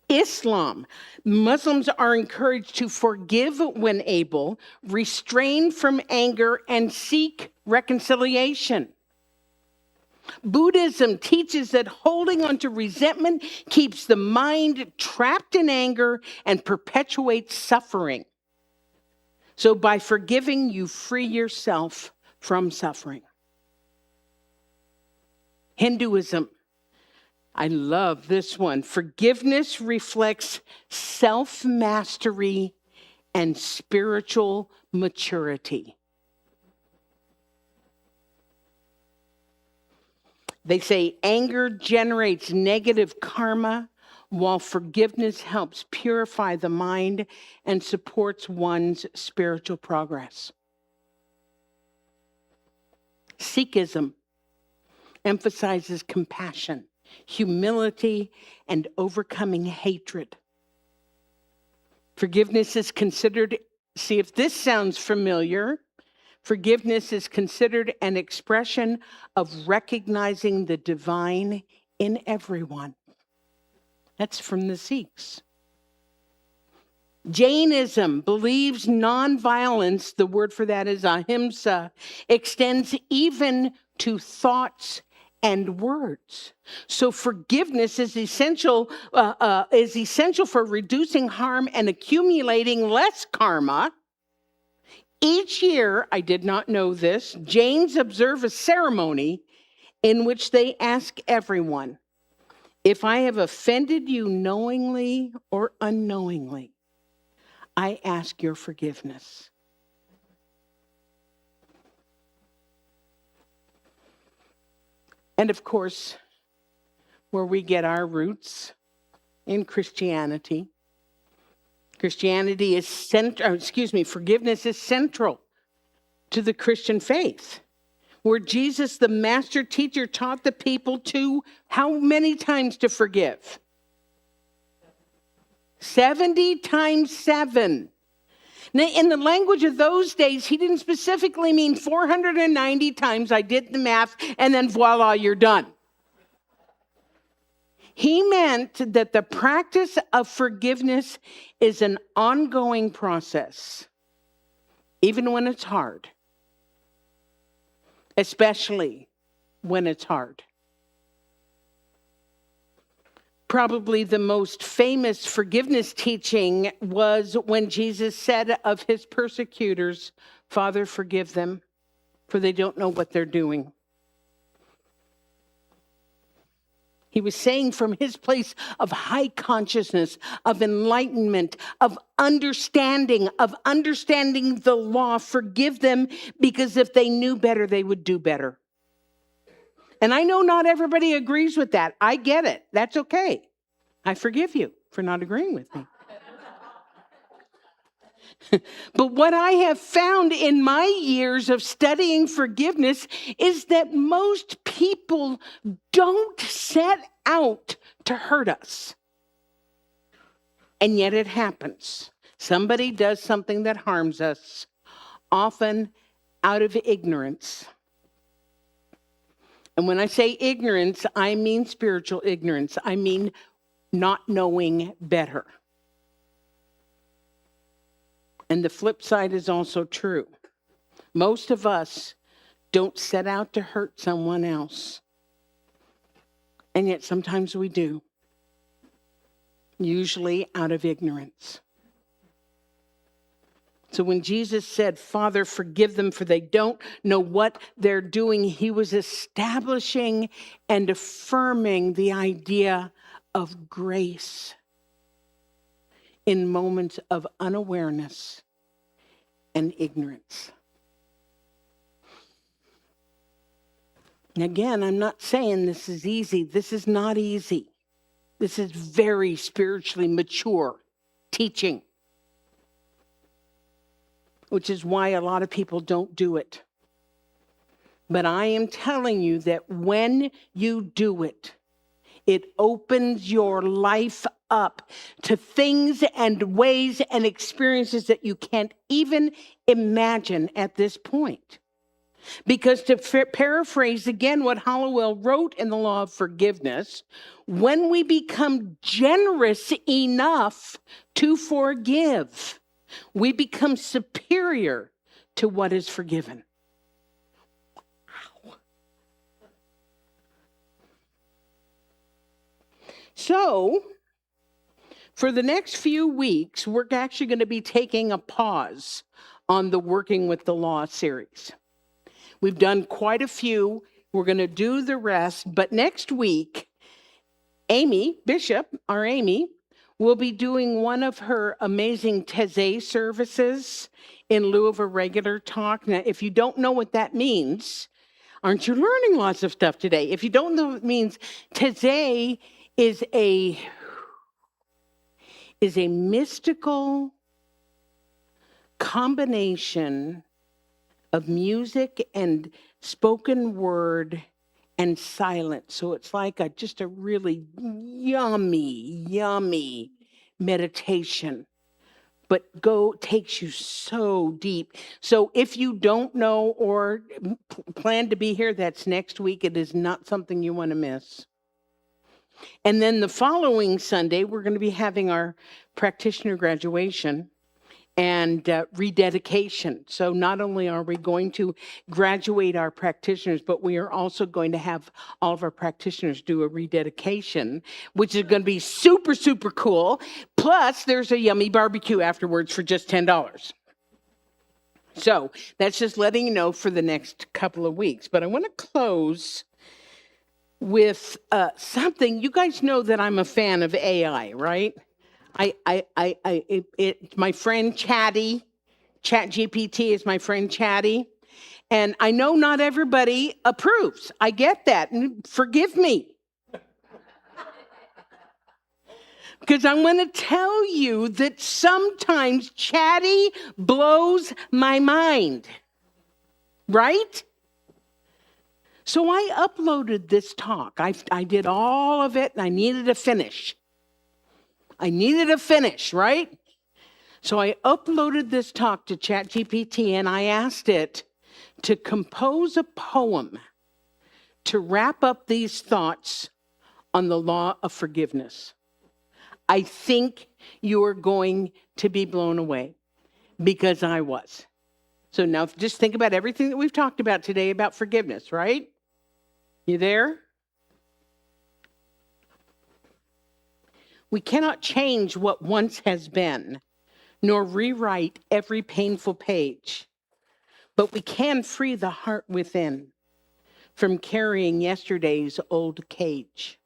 Islam, Muslims are encouraged to forgive when able, refrain from anger, and seek reconciliation. Buddhism teaches that holding onto resentment keeps the mind trapped in anger and perpetuates suffering. So by forgiving, you free yourself from suffering. Hinduism, I love this one. Forgiveness reflects self-mastery and spiritual maturity. They say anger generates negative karma, while forgiveness helps purify the mind and supports one's spiritual progress. Sikhism emphasizes compassion, humility, and overcoming hatred. Forgiveness is considered, see if this sounds familiar, forgiveness is considered an expression of recognizing the divine in everyone. That's from the Sikhs. Jainism believes nonviolence, the word for that is ahimsa, extends even to thoughts and words. So forgiveness is essential for reducing harm and accumulating less karma. Each year, I did not know this, Jains observe a ceremony in which they ask everyone, if I have offended you knowingly or unknowingly, I ask your forgiveness. And of course, where we get our roots in Christianity. Forgiveness is central to the Christian faith, where Jesus, the master teacher, taught the people to how many times to forgive? 70 times 7. Now, in the language of those days, he didn't specifically mean 490 times. I did the math, and then voila, you're done. He meant that the practice of forgiveness is an ongoing process, even when it's hard, especially when it's hard. Probably the most famous forgiveness teaching was when Jesus said of his persecutors, Father, forgive them, for they don't know what they're doing. He was saying from his place of high consciousness, of enlightenment, of understanding the law, forgive them, because if they knew better, they would do better. And I know not everybody agrees with that. I get it. That's okay. I forgive you for not agreeing with me. But what I have found in my years of studying forgiveness is that most people don't set out to hurt us. And yet it happens. Somebody does something that harms us, often out of ignorance. And when I say ignorance, I mean spiritual ignorance. I mean not knowing better. And the flip side is also true. Most of us don't set out to hurt someone else. And yet sometimes we do. Usually out of ignorance. So when Jesus said, Father, forgive them for they don't know what they're doing, he was establishing and affirming the idea of grace in moments of unawareness and ignorance. And again, I'm not saying this is easy. This is not easy. This is very spiritually mature teaching, which is why a lot of people don't do it. But I am telling you that when you do it, it opens your life up to things and ways and experiences that you can't even imagine at this point. Because to paraphrase again what Holliwell wrote in the Law of Forgiveness, when we become generous enough to forgive, we become superior to what is forgiven. Wow. So, for the next few weeks, we're actually going to be taking a pause on the Working with the Law series. We've done quite a few. We're going to do the rest. But next week, Amy Bishop, our Amy, will be doing one of her amazing Taizé services in lieu of a regular talk. Now, if you don't know what that means, aren't you learning lots of stuff today? If you don't know what it means, Taizé is a mystical combination of music and spoken word and silence. So it's like just a really yummy meditation, but takes you so deep. So if you don't know or plan to be here, that's next week. It is not something you want to miss. And then the following Sunday, we're going to be having our practitioner graduation and rededication. So not only are we going to graduate our practitioners, but we are also going to have all of our practitioners do a rededication, which is going to be super, super cool. Plus, there's a yummy barbecue afterwards for just $10. So that's just letting you know for the next couple of weeks. But I want to close with something. You guys know that I'm a fan of AI, right? My friend ChatGPT is my friend Chatty. And I know not everybody approves. I get that. And forgive me. Because I'm going to tell you that sometimes Chatty blows my mind. Right? So I uploaded this talk. I did all of it and I needed to finish. Right? So I uploaded this talk to ChatGPT and I asked it to compose a poem to wrap up these thoughts on the law of forgiveness. I think you are going to be blown away because I was. So now just think about everything that we've talked about today about forgiveness, right? You there? We cannot change what once has been, nor rewrite every painful page, but we can free the heart within from carrying yesterday's old cage.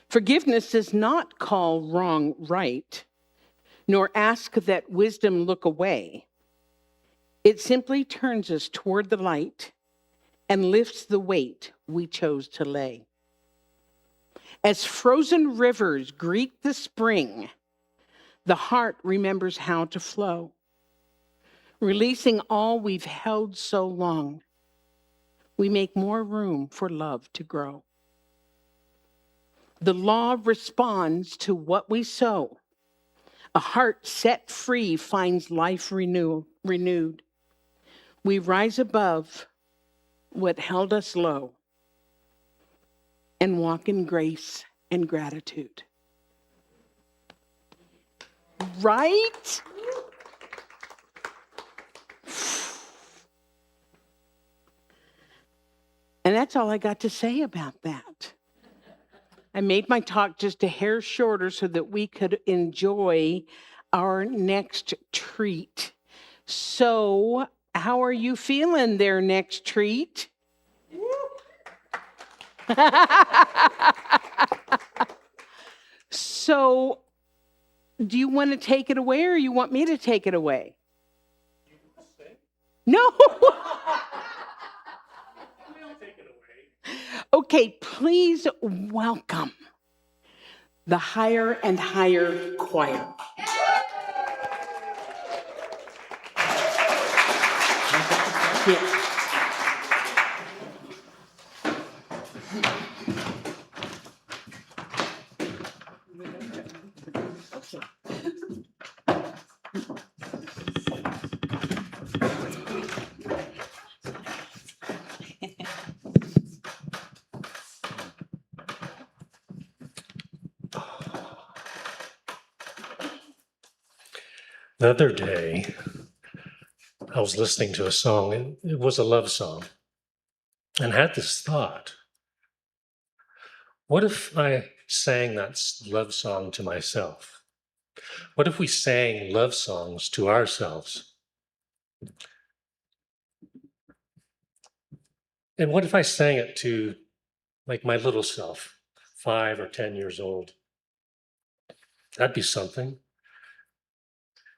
Forgiveness does not call wrong right, nor ask that wisdom look away. It simply turns us toward the light and lifts the weight we chose to lay. As frozen rivers greet the spring, the heart remembers how to flow, releasing all we've held so long. We make more room for love to grow. The law responds to what we sow. A heart set free finds life renewed. We rise above what held us low and walk in grace and gratitude. Right? And that's all I got to say about that. I made my talk just a hair shorter so that we could enjoy our next treat. So, how are you feeling there, next treat? So, do you want to take it away or you want me to take it away? No. Take it away. Okay, please welcome the Higher and Higher Choir. Yeah. The other day, I was listening to a song, and it was a love song, and had this thought. What if I sang that love song to myself? What if we sang love songs to ourselves? And what if I sang it to, like, my little self, 5 or 10 years old? That'd be something.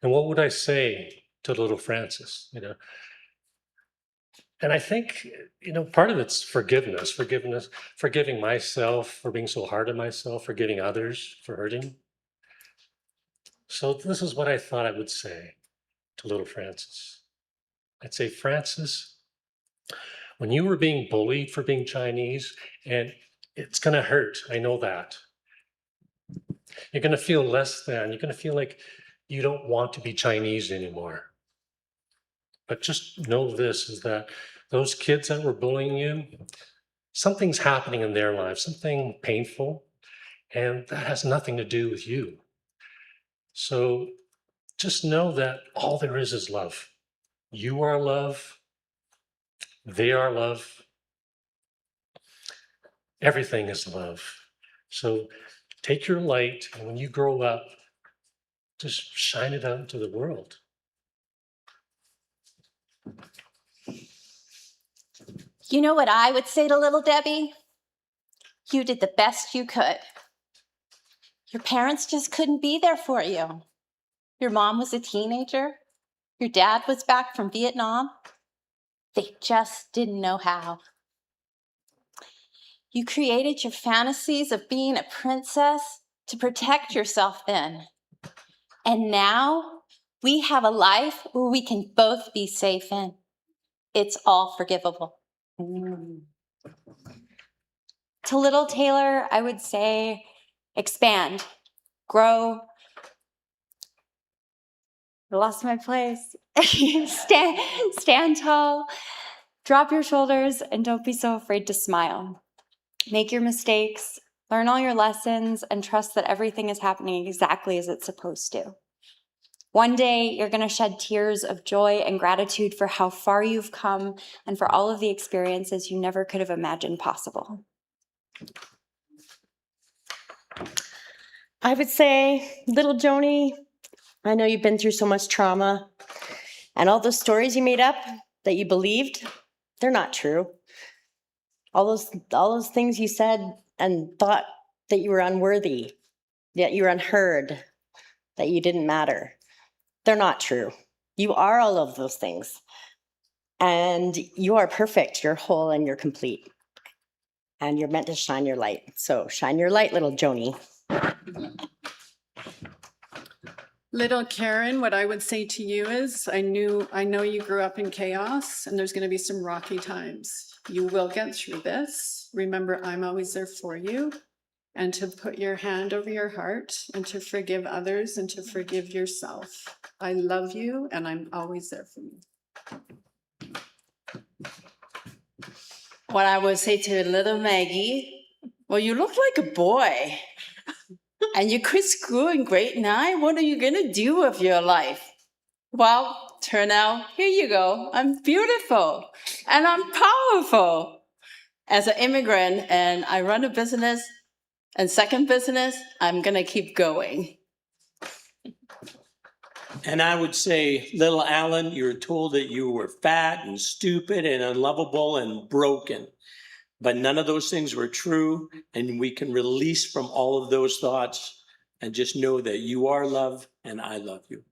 And what would I say to little Francis, you know? And I think, part of it's forgiveness, forgiving myself for being so hard on myself, forgiving others for hurting. So this is what I thought I would say to little Francis. I'd say, Francis, when you were being bullied for being Chinese, and it's going to hurt, I know that. You're going to feel less than, you're going to feel like you don't want to be Chinese anymore. But just know this, is that those kids that were bullying you, something's happening in their lives, something painful, and that has nothing to do with you. So just know that all there is love. You are love. They are love. Everything is love. So take your light, and when you grow up, just shine it out into the world. You know what I would say to little Debbie? You did the best you could. Your parents just couldn't be there for you. Your mom was a teenager. Your dad was back from Vietnam. They just didn't know how. You created your fantasies of being a princess to protect yourself in. And now we have a life where we can both be safe in. It's all forgivable. To little Taylor, I would say expand, grow. I lost my place. Stand tall, drop your shoulders, and don't be so afraid to smile. Make your mistakes, learn all your lessons, and trust that everything is happening exactly as it's supposed to. One day, you're going to shed tears of joy and gratitude for how far you've come and for all of the experiences you never could have imagined possible. I would say, little Joni, I know you've been through so much trauma, and all those stories you made up that you believed, they're not true. All those things you said and thought that you were unworthy, that you were unheard, that you didn't matter, they're not true. You are all of those things. And you are perfect, you're whole, and you're complete. And you're meant to shine your light. So shine your light, little Joni. Little Karen, what I would say to you is, I know you grew up in chaos, and there's going to be some rocky times. You will get through this. Remember, I'm always there for you. And to put your hand over your heart and to forgive others and to forgive yourself. I love you, and I'm always there for you. What I would say to little Maggie, well, you look like a boy. And you quit school in grade 9. What are you going to do with your life? Well, turn out, here you go. I'm beautiful and I'm powerful. As an immigrant and I run a business and second business, I'm going to keep going. And I would say, little Alan, you were told that you were fat and stupid and unlovable and broken. But none of those things were true, and we can release from all of those thoughts and just know that you are loved and I love you.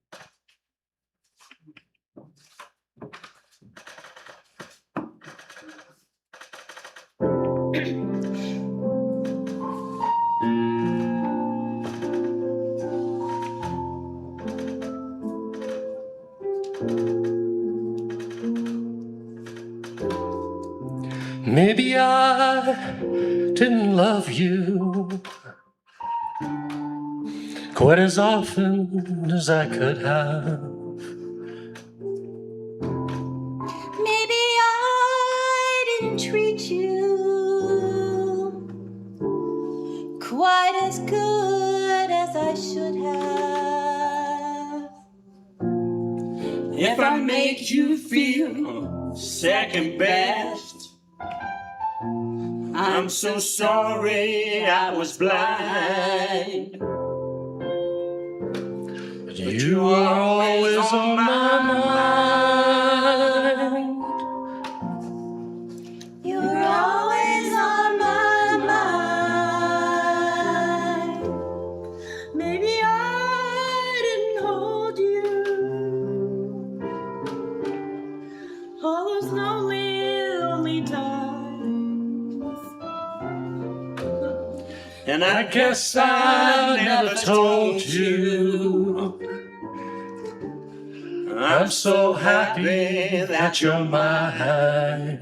Maybe I didn't love you quite as often as I could have. Maybe I didn't treat you quite as good as I should have. If I make you feel second best, I'm I'm so sorry I was blind. But you were always on my mind. You were always on my mind. Maybe I didn't hold you all those lonely times. And I guess I never told you I'm so happy that you're mine.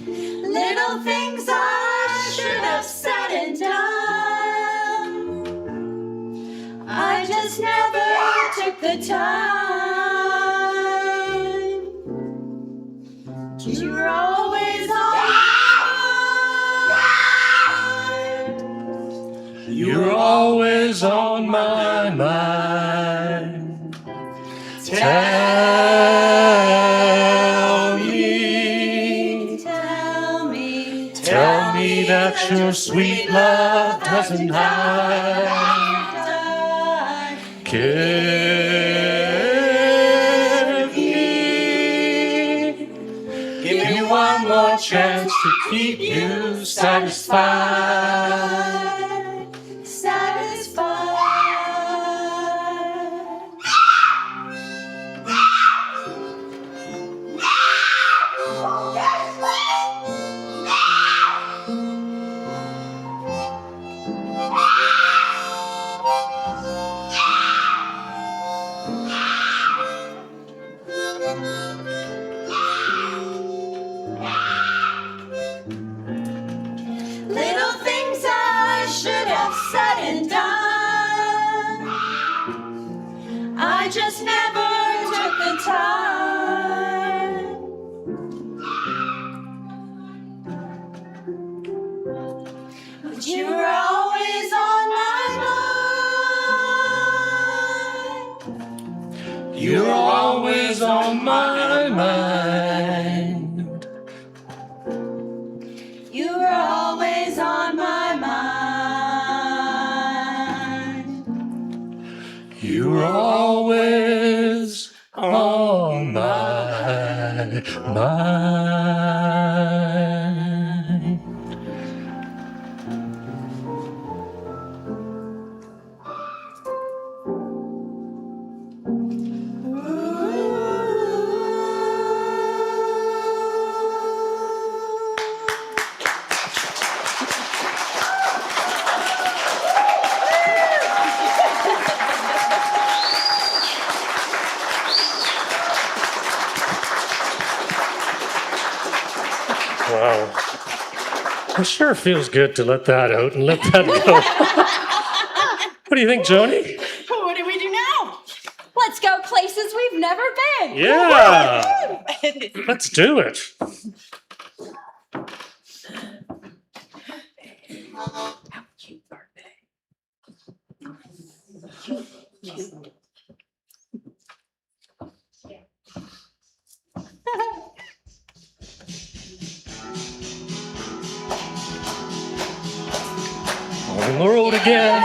Little things I should have said and done, I just never took the time. You were always on my mind. You're always on my mind. Tell me that your sweet love doesn't hide. Give me one more chance to keep you satisfied. Little things I should have said and done, I just never took the time. But you were always on my mind. You're always on my mind. You were always on my mind. You're always on my mind. Wow. It sure feels good to let that out and let that go. What do you think, Joni? What do we do now? Let's go places we've never been. Yeah. Let's do it. On the road again.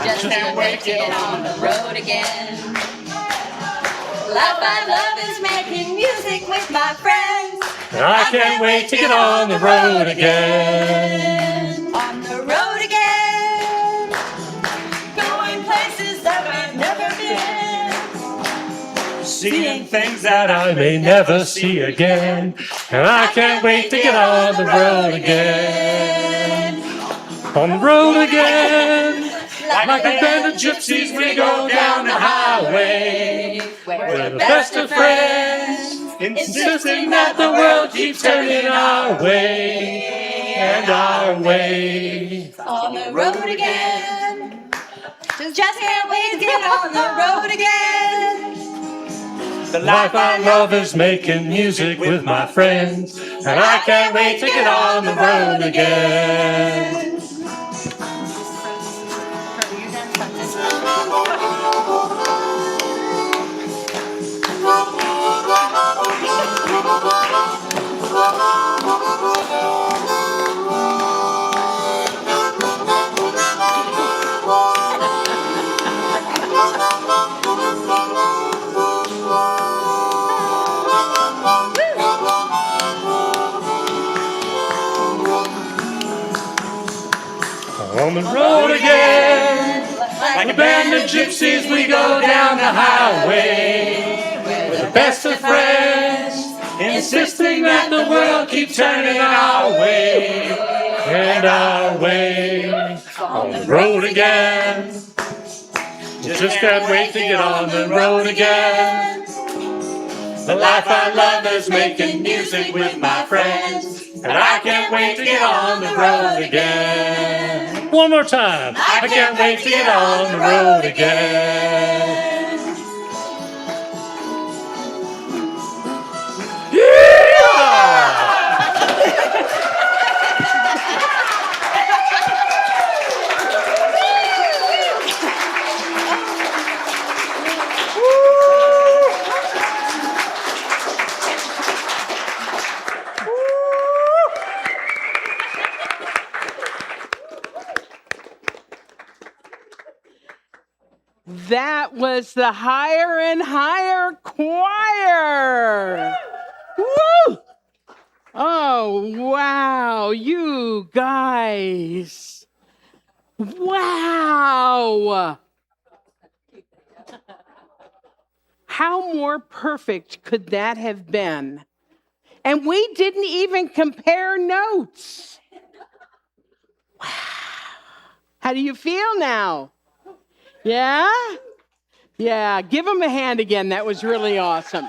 Just can't wait to get on the road again. Life I love is making music with my friends. I can't wait to get on the road again. On the road again. Going places that we've never been. Seeing things that I may never see again. And I can't wait to get on the road again. On the road again. Like a band of gypsies, we go down the highway. We're the best of friends, insisting that the world keeps turning our way and our way. On the road again. Just can't wait to get on the road again. The life I love is making music with my friends, and I can't wait to get on the road again. On the road again, like a band of gypsies, we go down the highway. We're the best of friends, insisting that the world keep turning our way and our way. On the road again, just can't wait to get on the road again. The life I love is making music with my friends, and I can't wait to get on the road again. One more time. I can't wait to get on the road again. Yeah! That was the Higher and Higher Choir. Woo! Oh, wow, you guys. Wow. How more perfect could that have been? And we didn't even compare notes. Wow. How do you feel now? Yeah? Yeah, give them a hand again. That was really awesome.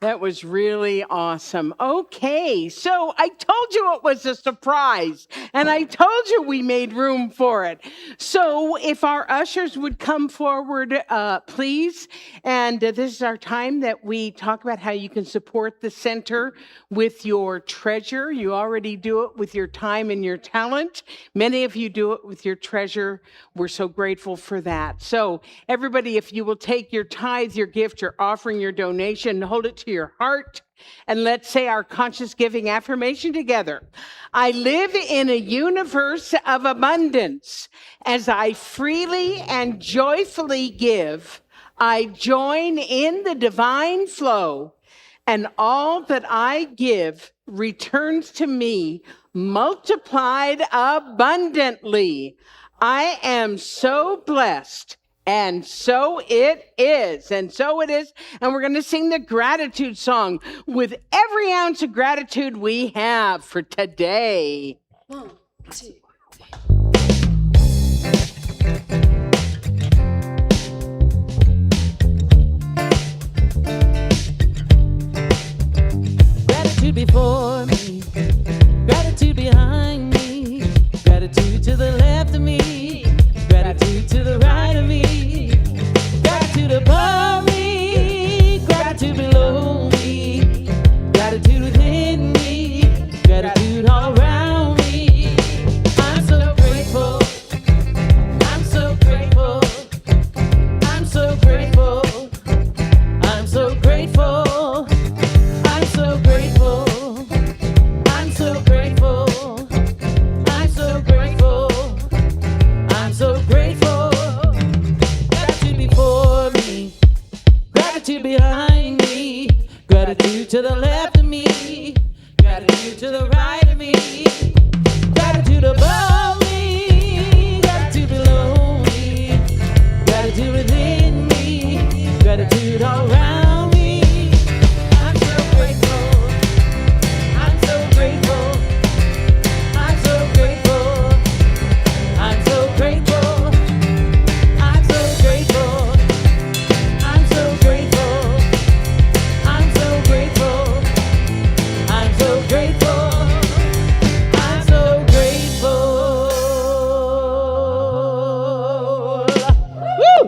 That was really awesome. Okay, so I told you it was a surprise, and I told you we made room for it. So if our ushers would come forward, please. And this is our time that we talk about how you can support the center with your treasure. You already do it with your time and your talent. Many of you do it with your treasure. We're so grateful for that. So everybody, if you will take your tithe, your gift, your offering, your donation, hold it to your heart, and let's say our conscious giving affirmation together. I live in a universe of abundance. As I freely and joyfully give, I join in the divine flow, and all that I give returns to me multiplied abundantly. I am so blessed. And so it is. And so it is. And we're going to sing the gratitude song with every ounce of gratitude we have for today. 1, 2. Gratitude before me, gratitude behind me, gratitude to the left of me, gratitude to the right of me, gratitude above me, gratitude below me, gratitude within me, gratitude all around me. I'm so grateful, I'm so grateful, I'm so grateful, I'm so grateful, I'm so grateful, I'm so grateful, I'm so grateful, I'm so grateful. Gratitude before me, gratitude behind me, gratitude to the left of me, gratitude to the right of me, gratitude above me, gratitude below me, gratitude within me, gratitude all around me. I'm so grateful, I'm so grateful, I'm so grateful, I'm so grateful, I'm so grateful, I'm so grateful, I'm so grateful, I'm so grateful, I'm so grateful. Woo!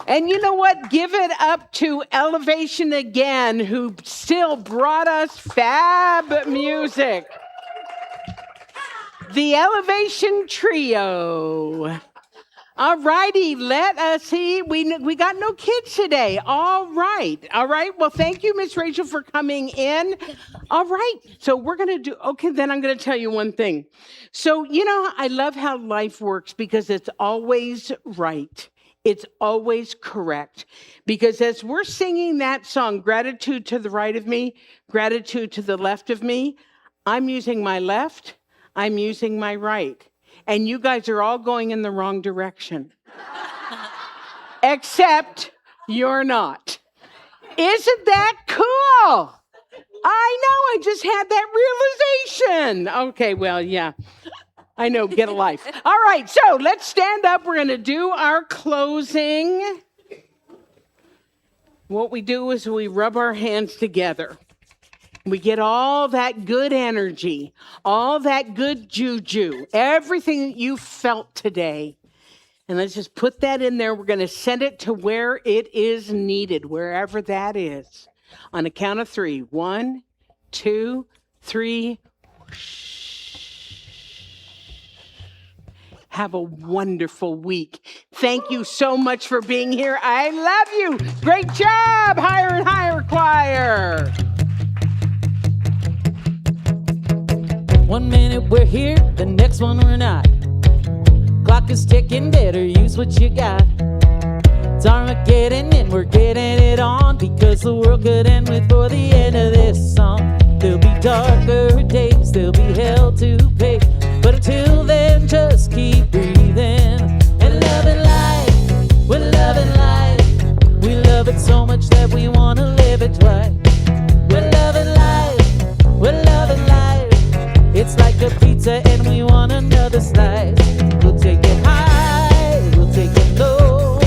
And you know what? Give it up to Elevation again, who still brought us fab music. The Elevation Trio. All righty, let us see. We got no kids today. All right. Well, thank you, Miss Rachel, for coming in. All right. So we're going to do, okay, then I'm going to tell you one thing. So, I love how life works because it's always right. It's always correct. Because as we're singing that song, gratitude to the right of me, gratitude to the left of me, I'm using my left, I'm using my right. And you guys are all going in the wrong direction. Except you're not. Isn't that cool? I know, I just had that realization. Okay, well, yeah. I know, get a life. All right, so let's stand up. We're going to do our closing. What we do is we rub our hands together. We get all that good energy, all that good juju, everything that you felt today. And let's just put that in there. We're going to send it to where it is needed, wherever that is. On a count of 3. 1, 2, 3. Have a wonderful week. Thank you so much for being here. I love you. Great job, Higher and Higher Choir. 1 minute we're here, the next one we're not. Clock is ticking, better use what you got. It's Armageddon and we're getting it on, because the world could end before the end of this song. There'll be darker days, there'll be hell to pay, but until then just keep breathing and loving life. We're loving life. We love it so much that we want to live it twice. We're loving life. We're loving life. It's like a pizza and we want another slice. We'll take it high, we'll take it low.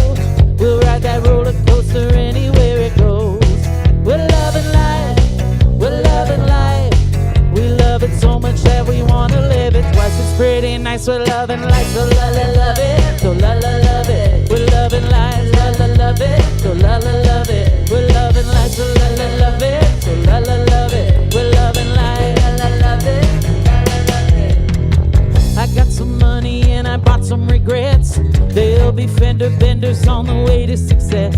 We'll ride that roller coaster anywhere it goes. We're loving life, we're loving life. We love it so much that we want to live it twice. It's pretty nice, we're loving life, so la la love it, so la la love it. We're loving life, la la love it, so la la love it. We're loving life, so la la love it, so la la love it. We're loving life, la la love it. I got some money and I bought some regrets. There'll be fender benders on the way to success.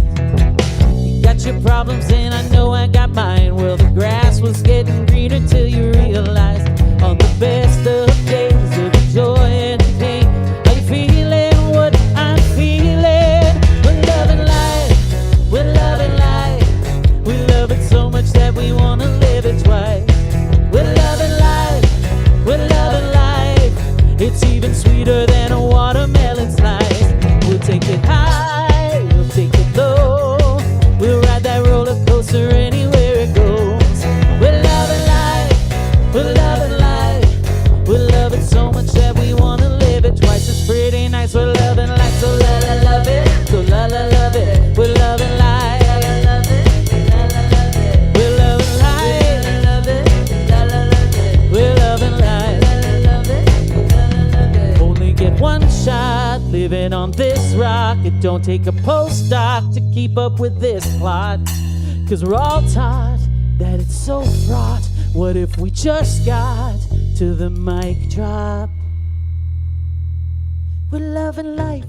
You got your problems and I know I got mine. Well, the grass was getting greener till you realized on the best of days there'll be joy and pain. Are you feeling what I'm feeling? We're loving life, we're loving life. We love it so much that we want to live it twice. We're loving life, we're loving life. It's even sweeter than a watermelon slice. We'll take it high, we'll take it low. We'll ride that roller coaster anywhere it goes. We're loving life, we're loving life. We love it so much that we want to live it twice. It's pretty nice, we're loving life, so la la love it, so la la love it. We're loving life, la la love it, la la love it. We're loving life, la la love it, la la love it. We're loving life. Get one shot living on this rock. It don't take a postdoc to keep up with this plot, 'cause we're all taught that it's so fraught. What if we just got to the mic drop? We're loving life,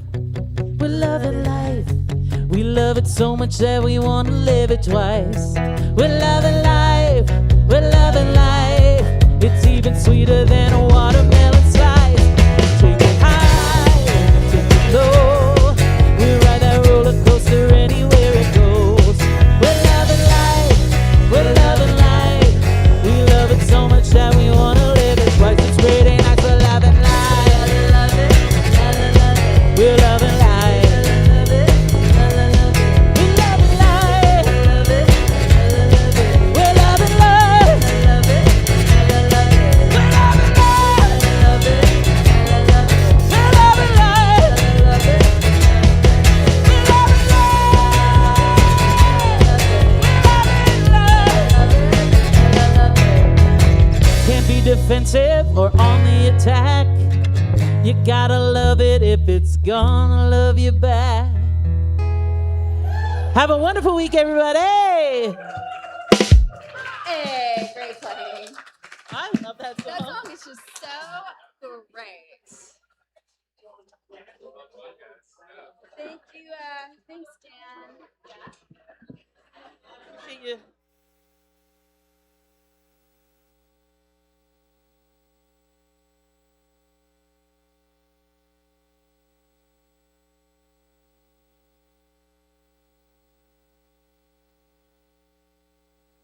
we're loving life. We love it so much that we want to live it twice. We're loving life, we're loving life. It's even sweeter than a watermelon slice. Take it high, take it low. We ride that roller coaster anywhere it goes. We're loving life, we're loving life. We love it so much that we want to live it twice. It's pretty nice, we're loving life. I love it, I love it. We're loving life. Defensive or on the attack, you gotta love it if it's gonna love you back. Have a wonderful week, everybody. Hey, great playing. I love that song. That song is just so great. Thank you. Thanks, Dan. See you.